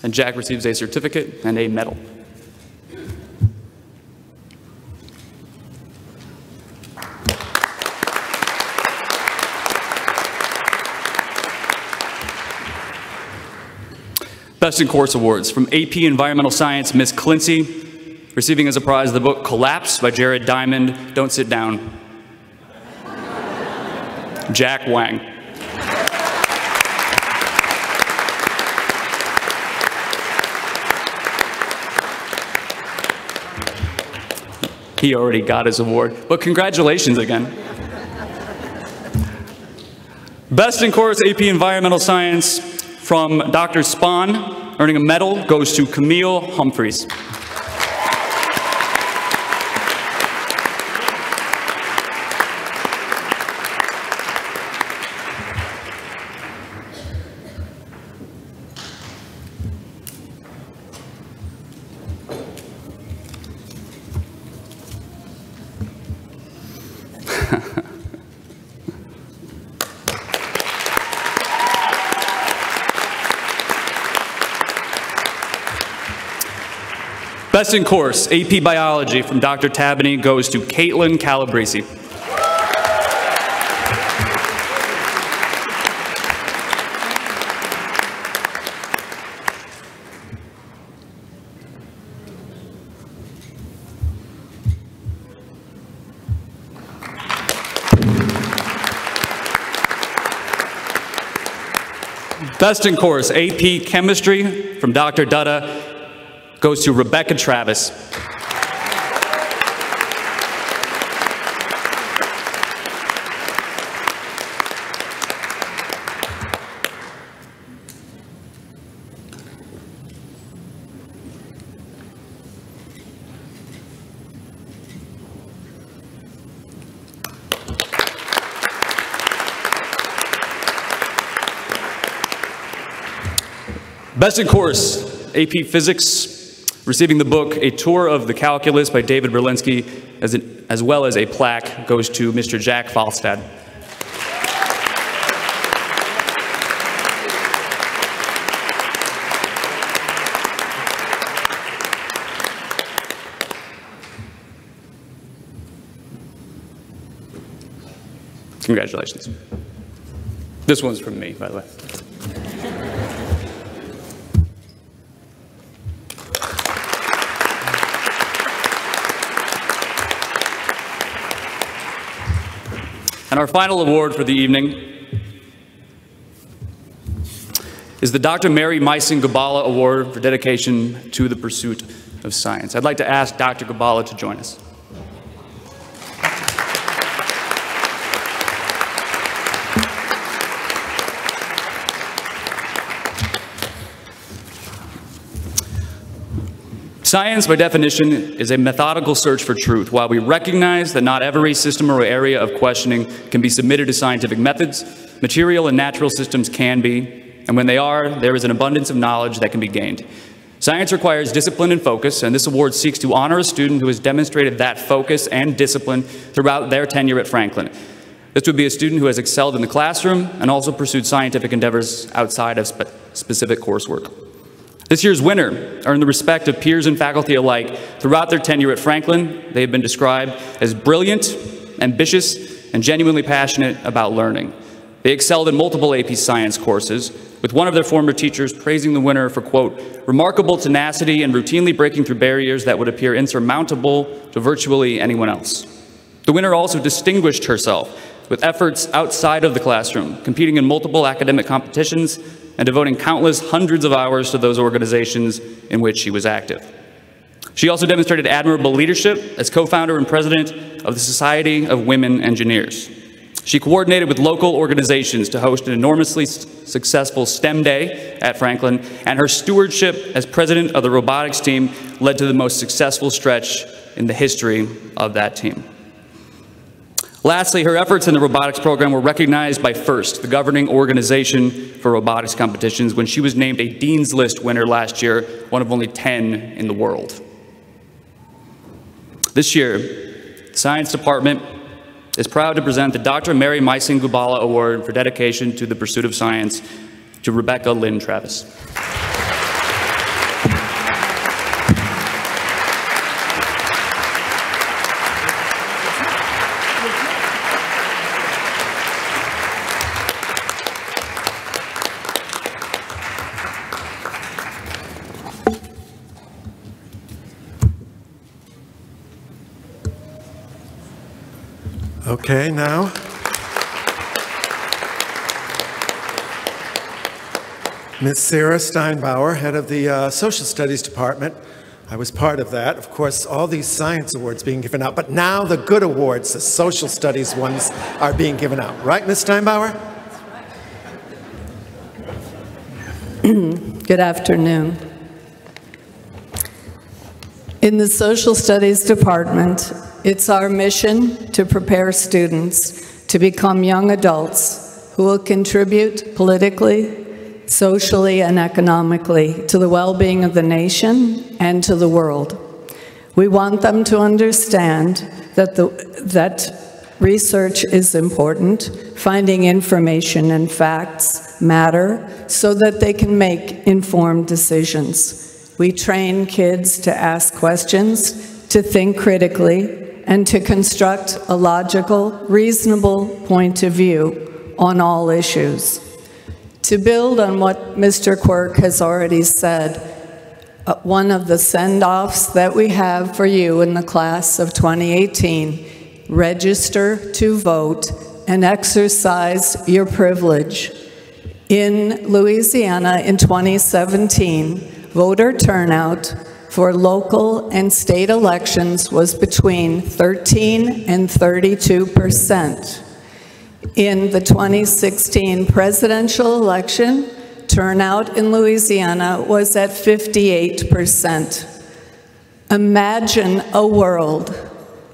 And Jack receives a certificate and a medal. Best in Course Awards from AP Environmental Science, Miss Clincy, receiving as a prize the book Collapse by Jared Diamond. Don't sit down. Jack Wang. He already got his award, but congratulations again. Best in Course AP Environmental Science from Dr. Spahn, earning a medal, goes to Camille Humphreys. Best in Course, AP Biology from Dr. Tabany goes to Caitlin Calabrese. Best in Course, AP Chemistry from Dr. Dutta goes to Rebecca Travis. Best in Course, AP Physics, receiving the book A Tour of the Calculus by David Berlinski, as well as a plaque, goes to Mr. Jack Falstad. Congratulations. This one's from me, by the way. And our final award for the evening is the Dr. Mary Meisen Gabala Award for dedication to the pursuit of science. I'd like to ask Dr. Gabala to join us. Science, by definition, is a methodical search for truth. While we recognize that not every system or area of questioning can be submitted to scientific methods, material and natural systems can be, and when they are, there is an abundance of knowledge that can be gained. Science requires discipline and focus, and this award seeks to honor a student who has demonstrated that focus and discipline throughout their tenure at Franklin. This would be a student who has excelled in the classroom and also pursued scientific endeavors outside of specific coursework. This year's winner earned the respect of peers and faculty alike. Throughout their tenure at Franklin, they have been described as brilliant, ambitious, and genuinely passionate about learning. They excelled in multiple AP Science courses, with one of their former teachers praising the winner for, quote, remarkable tenacity and routinely breaking through barriers that would appear insurmountable to virtually anyone else. The winner also distinguished herself with efforts outside of the classroom, competing in multiple academic competitions and devoting countless hundreds of hours to those organizations in which she was active. She also demonstrated admirable leadership as co-founder and president of the Society of Women Engineers. She coordinated with local organizations to host an enormously successful STEM Day at Franklin, and her stewardship as president of the robotics team led to the most successful stretch in the history of that team. Lastly, her efforts in the robotics program were recognized by FIRST, the governing organization for robotics competitions, when she was named a Dean's List winner last year, one of only 10 in the world. This year, the Science Department is proud to present the Dr. Mary Meissing Gubala Award for dedication to the pursuit of science to Rebecca Lynn Travis. Okay, now. Ms. Sarah Steinbauer, head of the Social Studies Department. I was part of that. Of course, all these science awards being given out, but now the good awards, the social studies ones, are being given out. Right, Ms. Steinbauer? Good afternoon. In the Social Studies Department, it's our mission to prepare students to become young adults who will contribute politically, socially, and economically to the well-being of the nation and to the world. We want them to understand that research is important, finding information and facts matter, so that they can make informed decisions. We train kids to ask questions, to think critically, and to construct a logical, reasonable point of view on all issues. To build on what Mr. Quirk has already said, one of the send-offs that we have for you in the class of 2018, register to vote and exercise your privilege. In Louisiana in 2017, voter turnout for local and state elections was between 13 and 32%. In the 2016 presidential election, turnout in Louisiana was at 58%. Imagine a world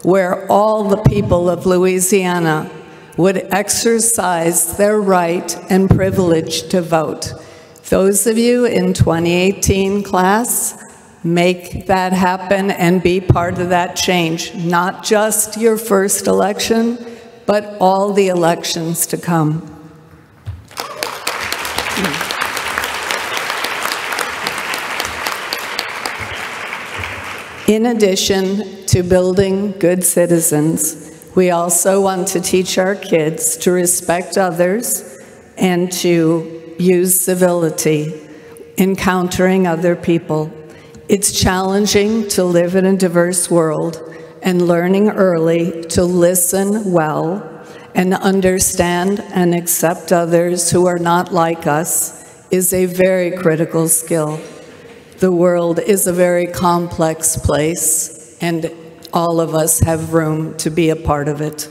where all the people of Louisiana would exercise their right and privilege to vote. Those of you in 2018 class, make that happen and be part of that change, not just your first election, but all the elections to come. In addition to building good citizens, we also want to teach our kids to respect others and to use civility, encountering other people. It's challenging to live in a diverse world, and learning early to listen well and understand and accept others who are not like us is a very critical skill. The world is a very complex place, and all of us have room to be a part of it.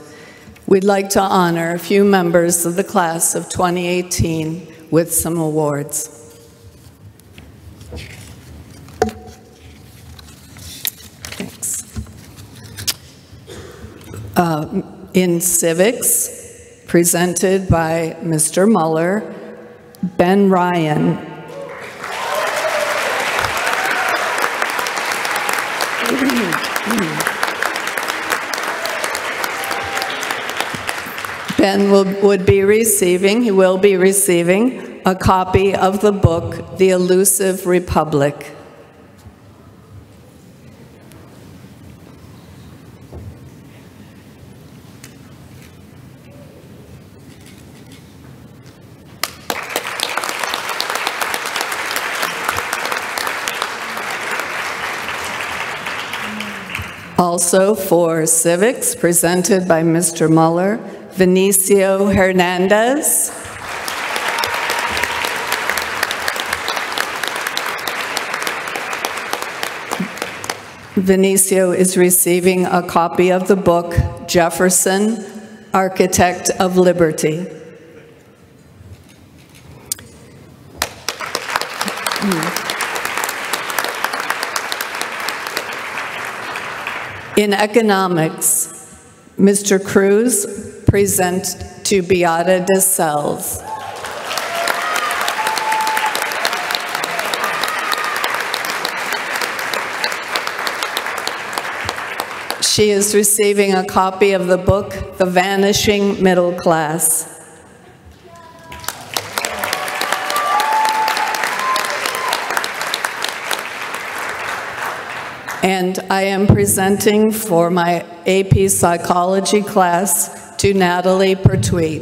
We'd like to honor a few members of the class of 2018 with some awards. In civics, presented by Mr. Muller, Ben Ryan. Ben will be receiving a copy of the book, The Elusive Republic. Also for civics, presented by Mr. Muller, Vinicio Hernandez. Vinicio is receiving a copy of the book, Jefferson, architect of liberty. In economics, Mr. Cruz presents to Beata de Selles. She is receiving a copy of the book, The Vanishing Middle Class. And I am presenting for my AP Psychology class to Natalie Pertwee.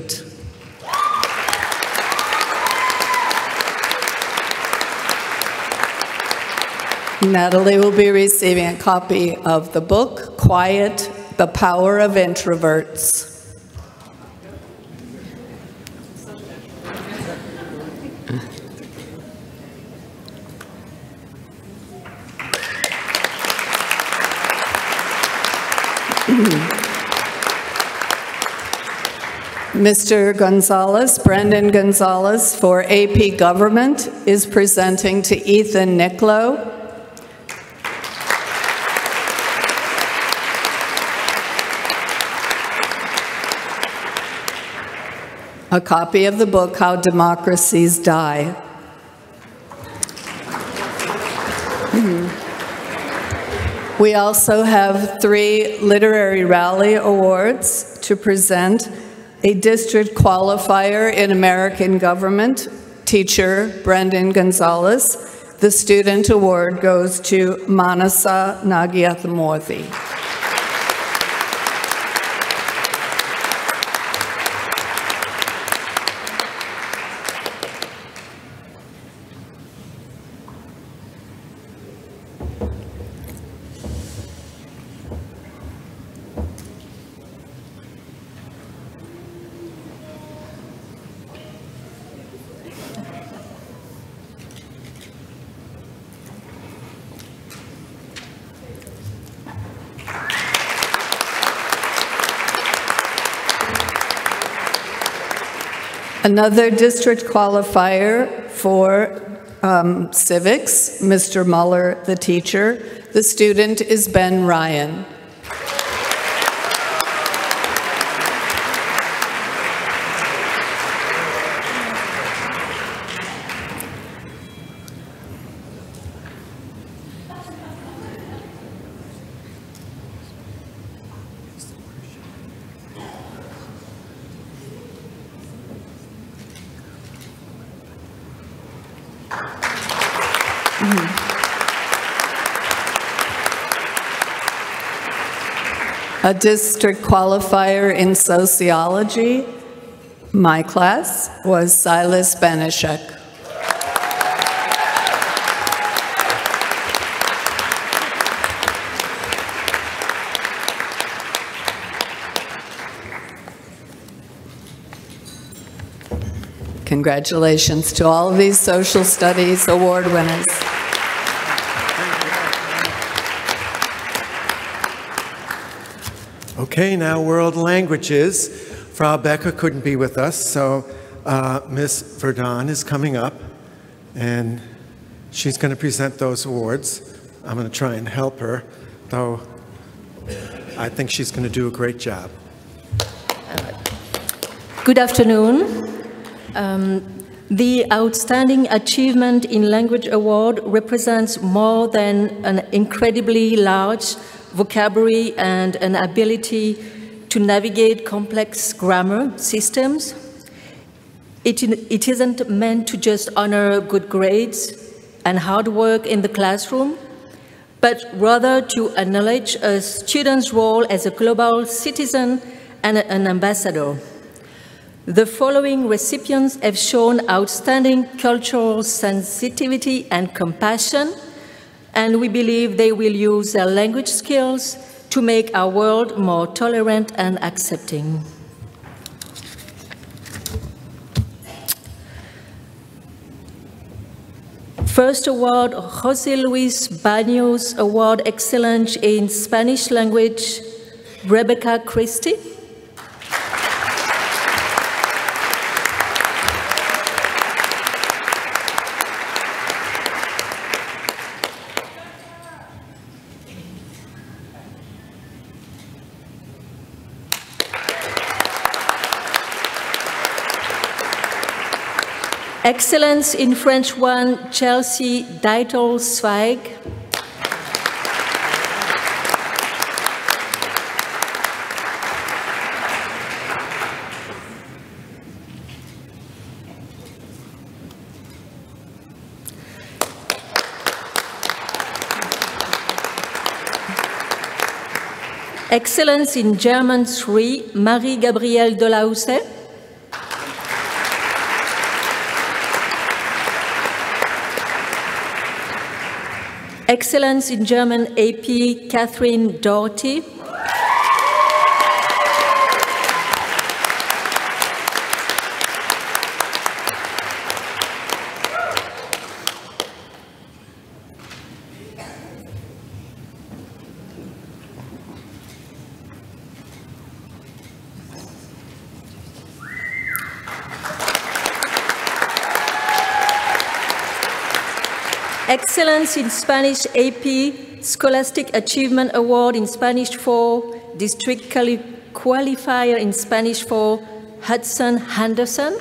Natalie will be receiving a copy of the book, Quiet, The Power of Introverts. Mr. Gonzalez, Brendan Gonzalez, for AP Government, is presenting to Ethan Nicklow. A copy of the book, How Democracies Die. We also have 3 Literary Rally Awards to present. A district qualifier in American government, teacher Brendan Gonzalez. The student award goes to Manasa Nagiathamorthy. Another district qualifier for civics, Mr. Muller, the teacher. The student is Ben Ryan. A district qualifier in sociology, my class, was Silas Benishek. Congratulations to all of these social studies award winners. Okay, now world languages. Frau Becker couldn't be with us, so Ms. Verdon is coming up, and she's going to present those awards. I'm going to try and help her, though I think she's going to do a great job. Good afternoon. The Outstanding Achievement in Language Award represents more than an incredibly large vocabulary and an ability to navigate complex grammar systems. It isn't meant to just honor good grades and hard work in the classroom, but rather to acknowledge a student's role as a global citizen and an ambassador. The following recipients have shown outstanding cultural sensitivity and compassion, and we believe they will use their language skills to make our world more tolerant and accepting. First award, José Luis Baños Award Excellence in Spanish Language, Rebecca Christie. Excellence in French 1, Chelsea Deitel-Zweig. Excellence in German 3, Marie-Gabrielle Delahousset. Excellence in German AP, Catherine Doherty. Excellence in Spanish AP, Scholastic Achievement Award in Spanish 4, District Qualifier in Spanish 4, Hudson Henderson.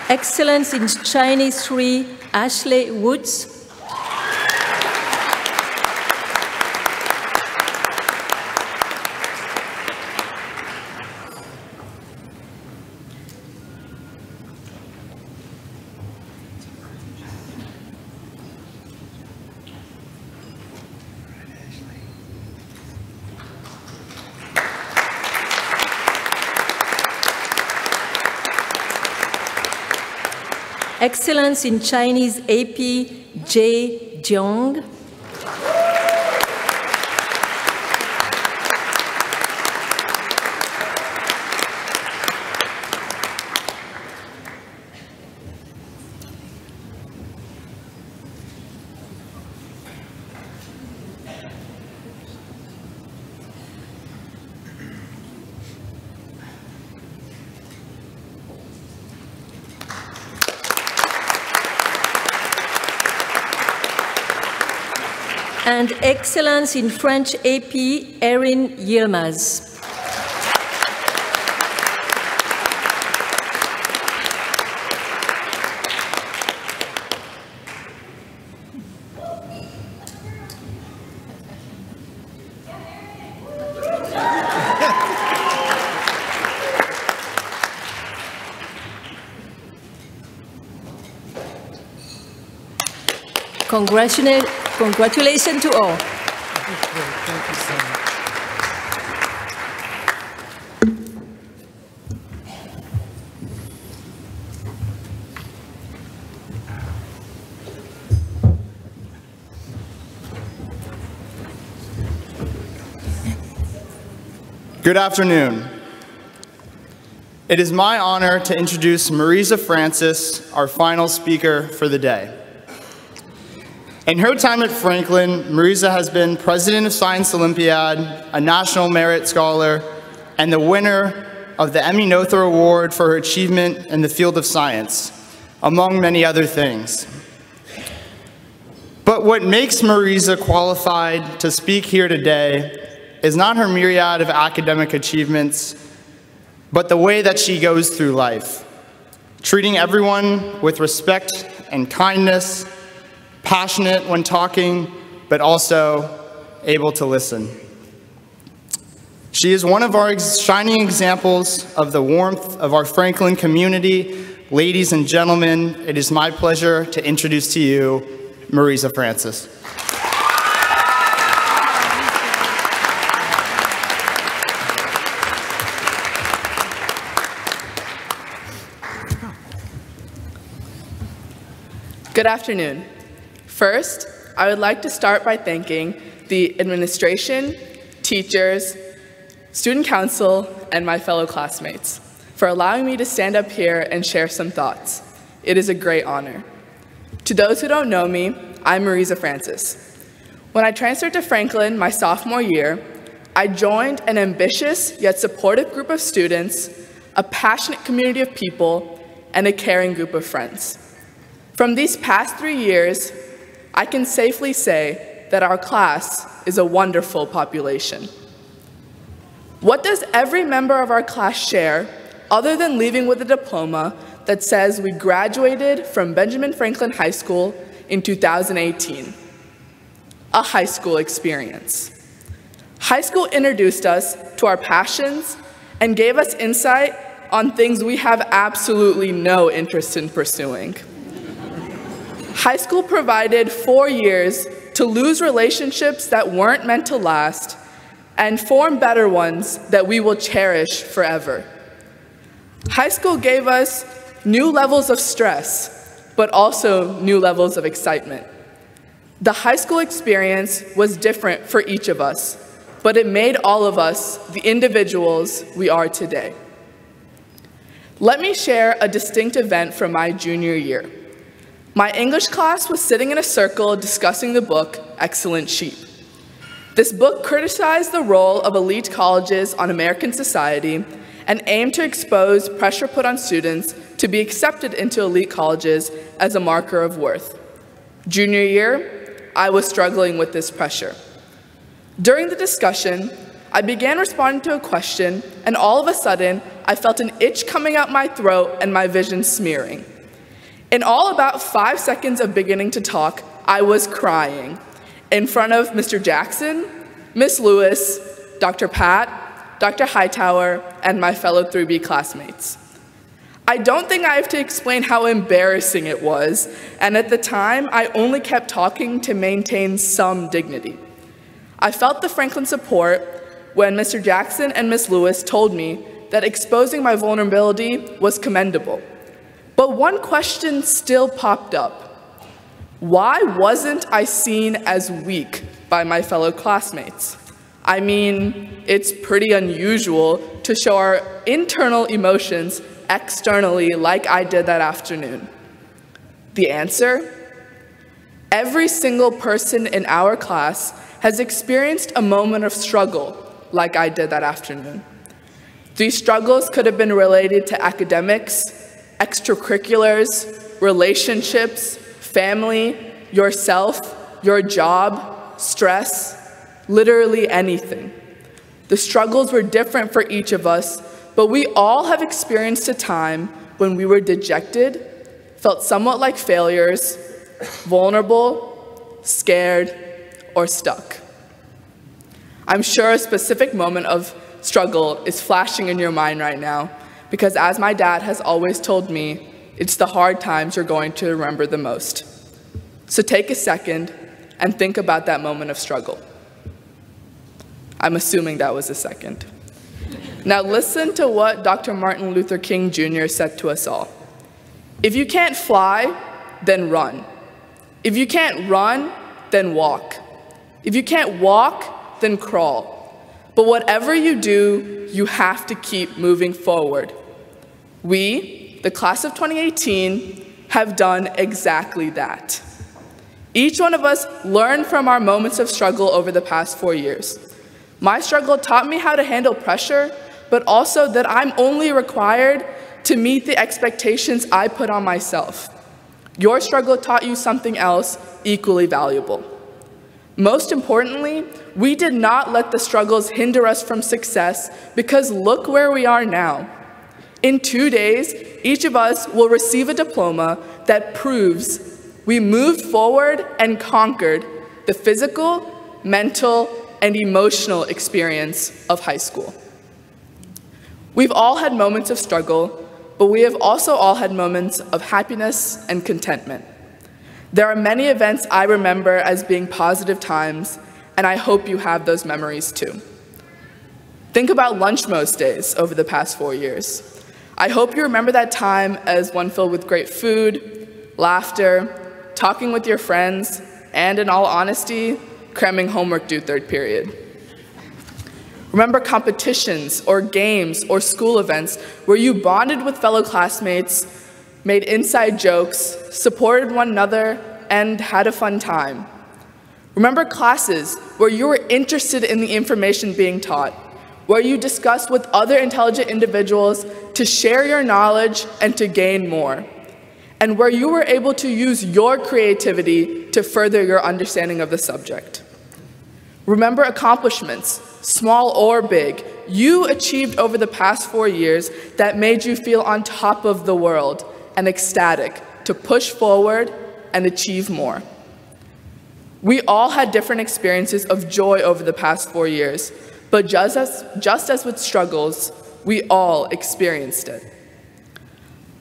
Excellence in Chinese 3, Ashley Woods. Excellence in Chinese AP, Jay Jiang. And Excellence in French AP, Erin Yilmaz. Congratulations to all. Thank you so much. Good afternoon. It is my honor to introduce Marisa Francis, our final speaker for the day. In her time at Franklin, Marisa has been President of Science Olympiad, a National Merit Scholar, and the winner of the Emmy Noether Award for her achievement in the field of science, among many other things. But what makes Marisa qualified to speak here today is not her myriad of academic achievements, but the way that she goes through life, treating everyone with respect and kindness, passionate when talking, but also able to listen. She is one of our shining examples of the warmth of our Franklin community. Ladies and gentlemen, it is my pleasure to introduce to you Marisa Francis. Good afternoon. First, I would like to start by thanking the administration, teachers, student council, and my fellow classmates for allowing me to stand up here and share some thoughts. It is a great honor. To those who don't know me, I'm Marisa Francis. When I transferred to Franklin my sophomore year, I joined an ambitious yet supportive group of students, a passionate community of people, and a caring group of friends. From these past 3 years, I can safely say that our class is a wonderful population. What does every member of our class share other than leaving with a diploma that says we graduated from Benjamin Franklin High School in 2018? A high school experience. High school introduced us to our passions and gave us insight on things we have absolutely no interest in pursuing. High school provided 4 years to lose relationships that weren't meant to last and form better ones that we will cherish forever. High school gave us new levels of stress, but also new levels of excitement. The high school experience was different for each of us, but it made all of us the individuals we are today. Let me share a distinct event from my junior year. My English class was sitting in a circle discussing the book, Excellent Sheep. This book criticized the role of elite colleges on American society and aimed to expose pressure put on students to be accepted into elite colleges as a marker of worth. Junior year, I was struggling with this pressure. During the discussion, I began responding to a question, and all of a sudden, I felt an itch coming out my throat and my vision smearing. In all about 5 seconds of beginning to talk, I was crying in front of Mr. Jackson, Miss Lewis, Dr. Pat, Dr. Hightower, and my fellow 3B classmates. I don't think I have to explain how embarrassing it was, and at the time, I only kept talking to maintain some dignity. I felt the Franklin support when Mr. Jackson and Miss Lewis told me that exposing my vulnerability was commendable. But one question still popped up. Why wasn't I seen as weak by my fellow classmates? I mean, it's pretty unusual to show our internal emotions externally like I did that afternoon. The answer? Every single person in our class has experienced a moment of struggle like I did that afternoon. These struggles could have been related to academics, extracurriculars, relationships, family, yourself, your job, stress, literally anything. The struggles were different for each of us, but we all have experienced a time when we were dejected, felt somewhat like failures, vulnerable, scared, or stuck. I'm sure a specific moment of struggle is flashing in your mind right now, because as my dad has always told me, it's the hard times you're going to remember the most. So take a second and think about that moment of struggle. I'm assuming that was a second. Now listen to what Dr. Martin Luther King Jr. said to us all. If you can't fly, then run. If you can't run, then walk. If you can't walk, then crawl. But whatever you do, you have to keep moving forward. We, the class of 2018, have done exactly that. Each one of us learned from our moments of struggle over the past 4 years. My struggle taught me how to handle pressure, but also that I'm only required to meet the expectations I put on myself. Your struggle taught you something else equally valuable. Most importantly, we did not let the struggles hinder us from success, because look where we are now. In 2 days, each of us will receive a diploma that proves we moved forward and conquered the physical, mental, and emotional experience of high school. We've all had moments of struggle, but we have also all had moments of happiness and contentment. There are many events I remember as being positive times, and I hope you have those memories too. Think about lunch most days over the past 4 years. I hope you remember that time as one filled with great food, laughter, talking with your friends, and in all honesty, cramming homework due third period. Remember competitions or games or school events where you bonded with fellow classmates, made inside jokes, supported one another, and had a fun time. Remember classes where you were interested in the information being taught, where you discussed with other intelligent individuals to share your knowledge and to gain more, and where you were able to use your creativity to further your understanding of the subject. Remember accomplishments, small or big, you achieved over the past 4 years that made you feel on top of the world and ecstatic to push forward and achieve more. We all had different experiences of joy over the past 4 years, but just as with struggles, we all experienced it.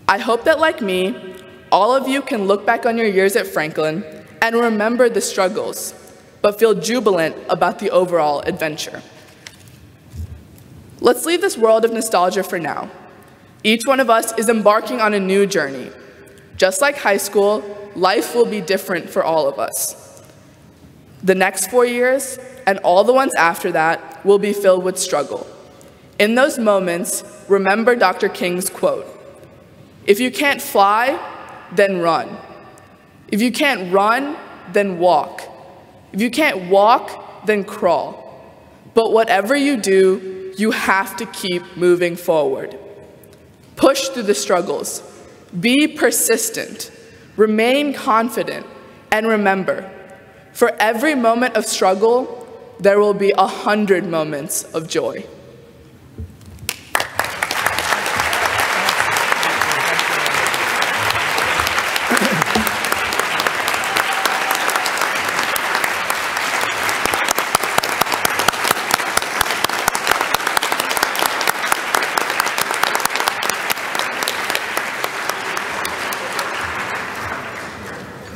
I hope that, like me, all of you can look back on your years at Franklin and remember the struggles, but feel jubilant about the overall adventure. Let's leave this world of nostalgia for now. Each one of us is embarking on a new journey. Just like high school, life will be different for all of us. The next 4 years, and all the ones after that, will be filled with struggle. In those moments, remember Dr. King's quote, "If you can't fly, then run. If you can't run, then walk. If you can't walk, then crawl. But whatever you do, you have to keep moving forward. Push through the struggles. Be persistent. Remain confident. And remember, for every moment of struggle, there will be 100 moments of joy."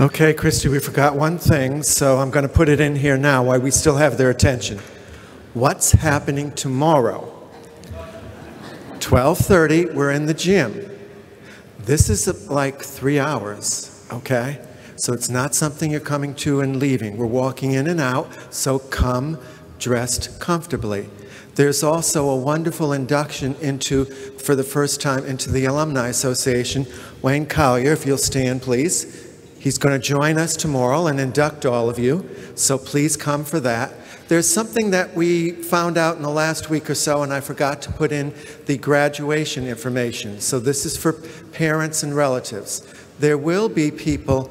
Okay, Christy, we forgot one thing, so I'm going to put it in here now while we still have their attention. What's happening tomorrow? 12:30, we're in the gym. This is like 3 hours, okay? So it's not something you're coming to and leaving. We're walking in and out, so come dressed comfortably. There's also a wonderful induction into, for the first time, into the Alumni Association. Wayne Collier, if you'll stand, please. He's going to join us tomorrow and induct all of you, so please come for that. There's something that we found out in the last week or so, and I forgot to put in the graduation information. So this is for parents and relatives. There will be people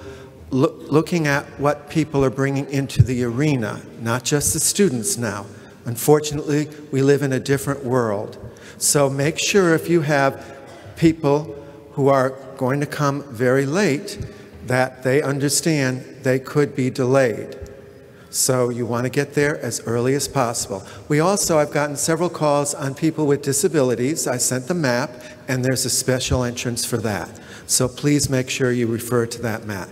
looking at what people are bringing into the arena, not just the students now. Unfortunately, we live in a different world. So make sure if you have people who are going to come very late, that they understand they could be delayed. So you want to get there as early as possible. We also, I've gotten several calls on people with disabilities. I sent the map, and there's a special entrance for that. So please make sure you refer to that map.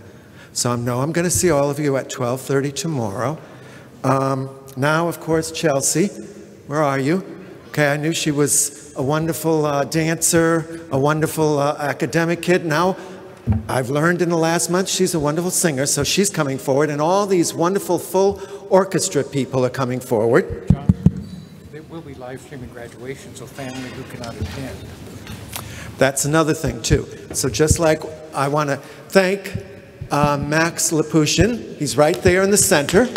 So I know I'm going to see all of you at 12:30 tomorrow. Now, of course, Chelsea, where are you? Okay, I knew she was a wonderful dancer, a wonderful academic kid. Now, I've learned in the last month she's a wonderful singer, so she's coming forward, and all these wonderful full orchestra people are coming forward. John, they will be live streaming graduation, so family who cannot attend. That's another thing, too. So just like I want to thank Max Lapushin. He's right there in the center.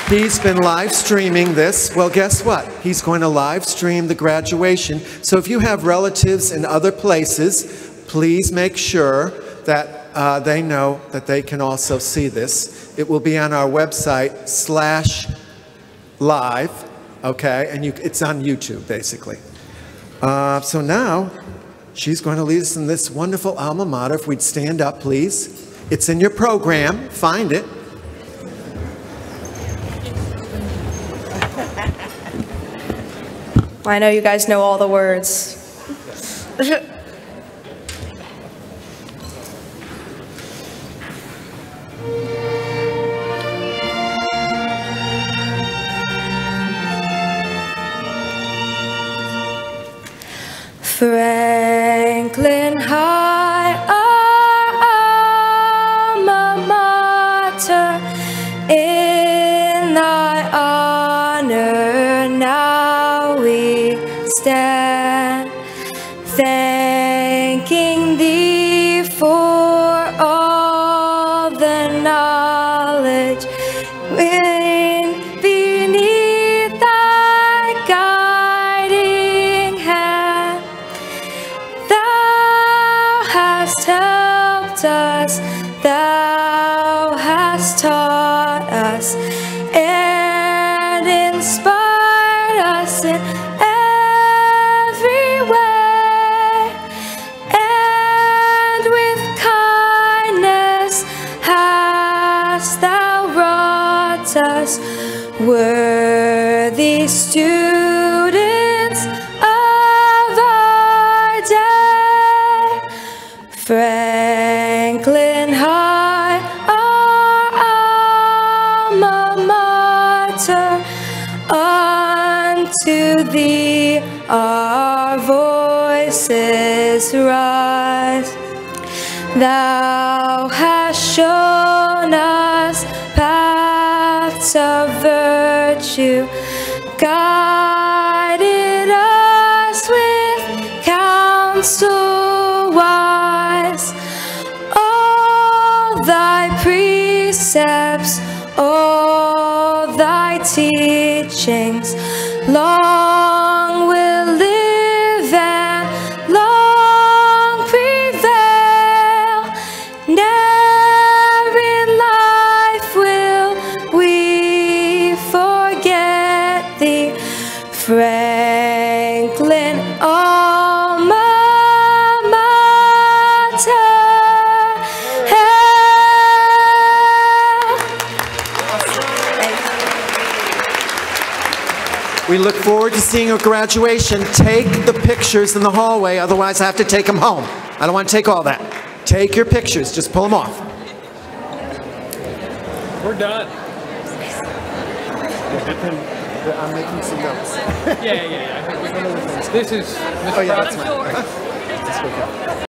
He's been live streaming this. Well, guess what? He's going to live stream the graduation. So if you have relatives in other places, please make sure that they know that they can also see this. It will be on our website /live, okay? And it's on YouTube, basically. So now, she's going to lead us in this wonderful alma mater. If we'd stand up, please. It's in your program. Find it. I know you guys know all the words. Franklin High, alma mater, in thy honor now we stand, thanking thee for all as thou hast taught us and inspired us in every way, and with kindness hast thou wrought us worthy students of our day. Franklin High, our alma mater, unto thee our voices rise. Thou hast shown us paths of virtue, guided us with counsel wise. All thy precepts, all thy teachings, long will live and long prevail. Ne'er in life will we forget thee, Franklin, alma mater. We look forward to seeing your graduation. Take the pictures in the hallway, otherwise I have to take them home. I don't want to take all that. Take your pictures, just pull them off. We're done. I'm making some notes. Yeah. I think we're going to This is Mr. Oh, yeah, that's Brown. mine.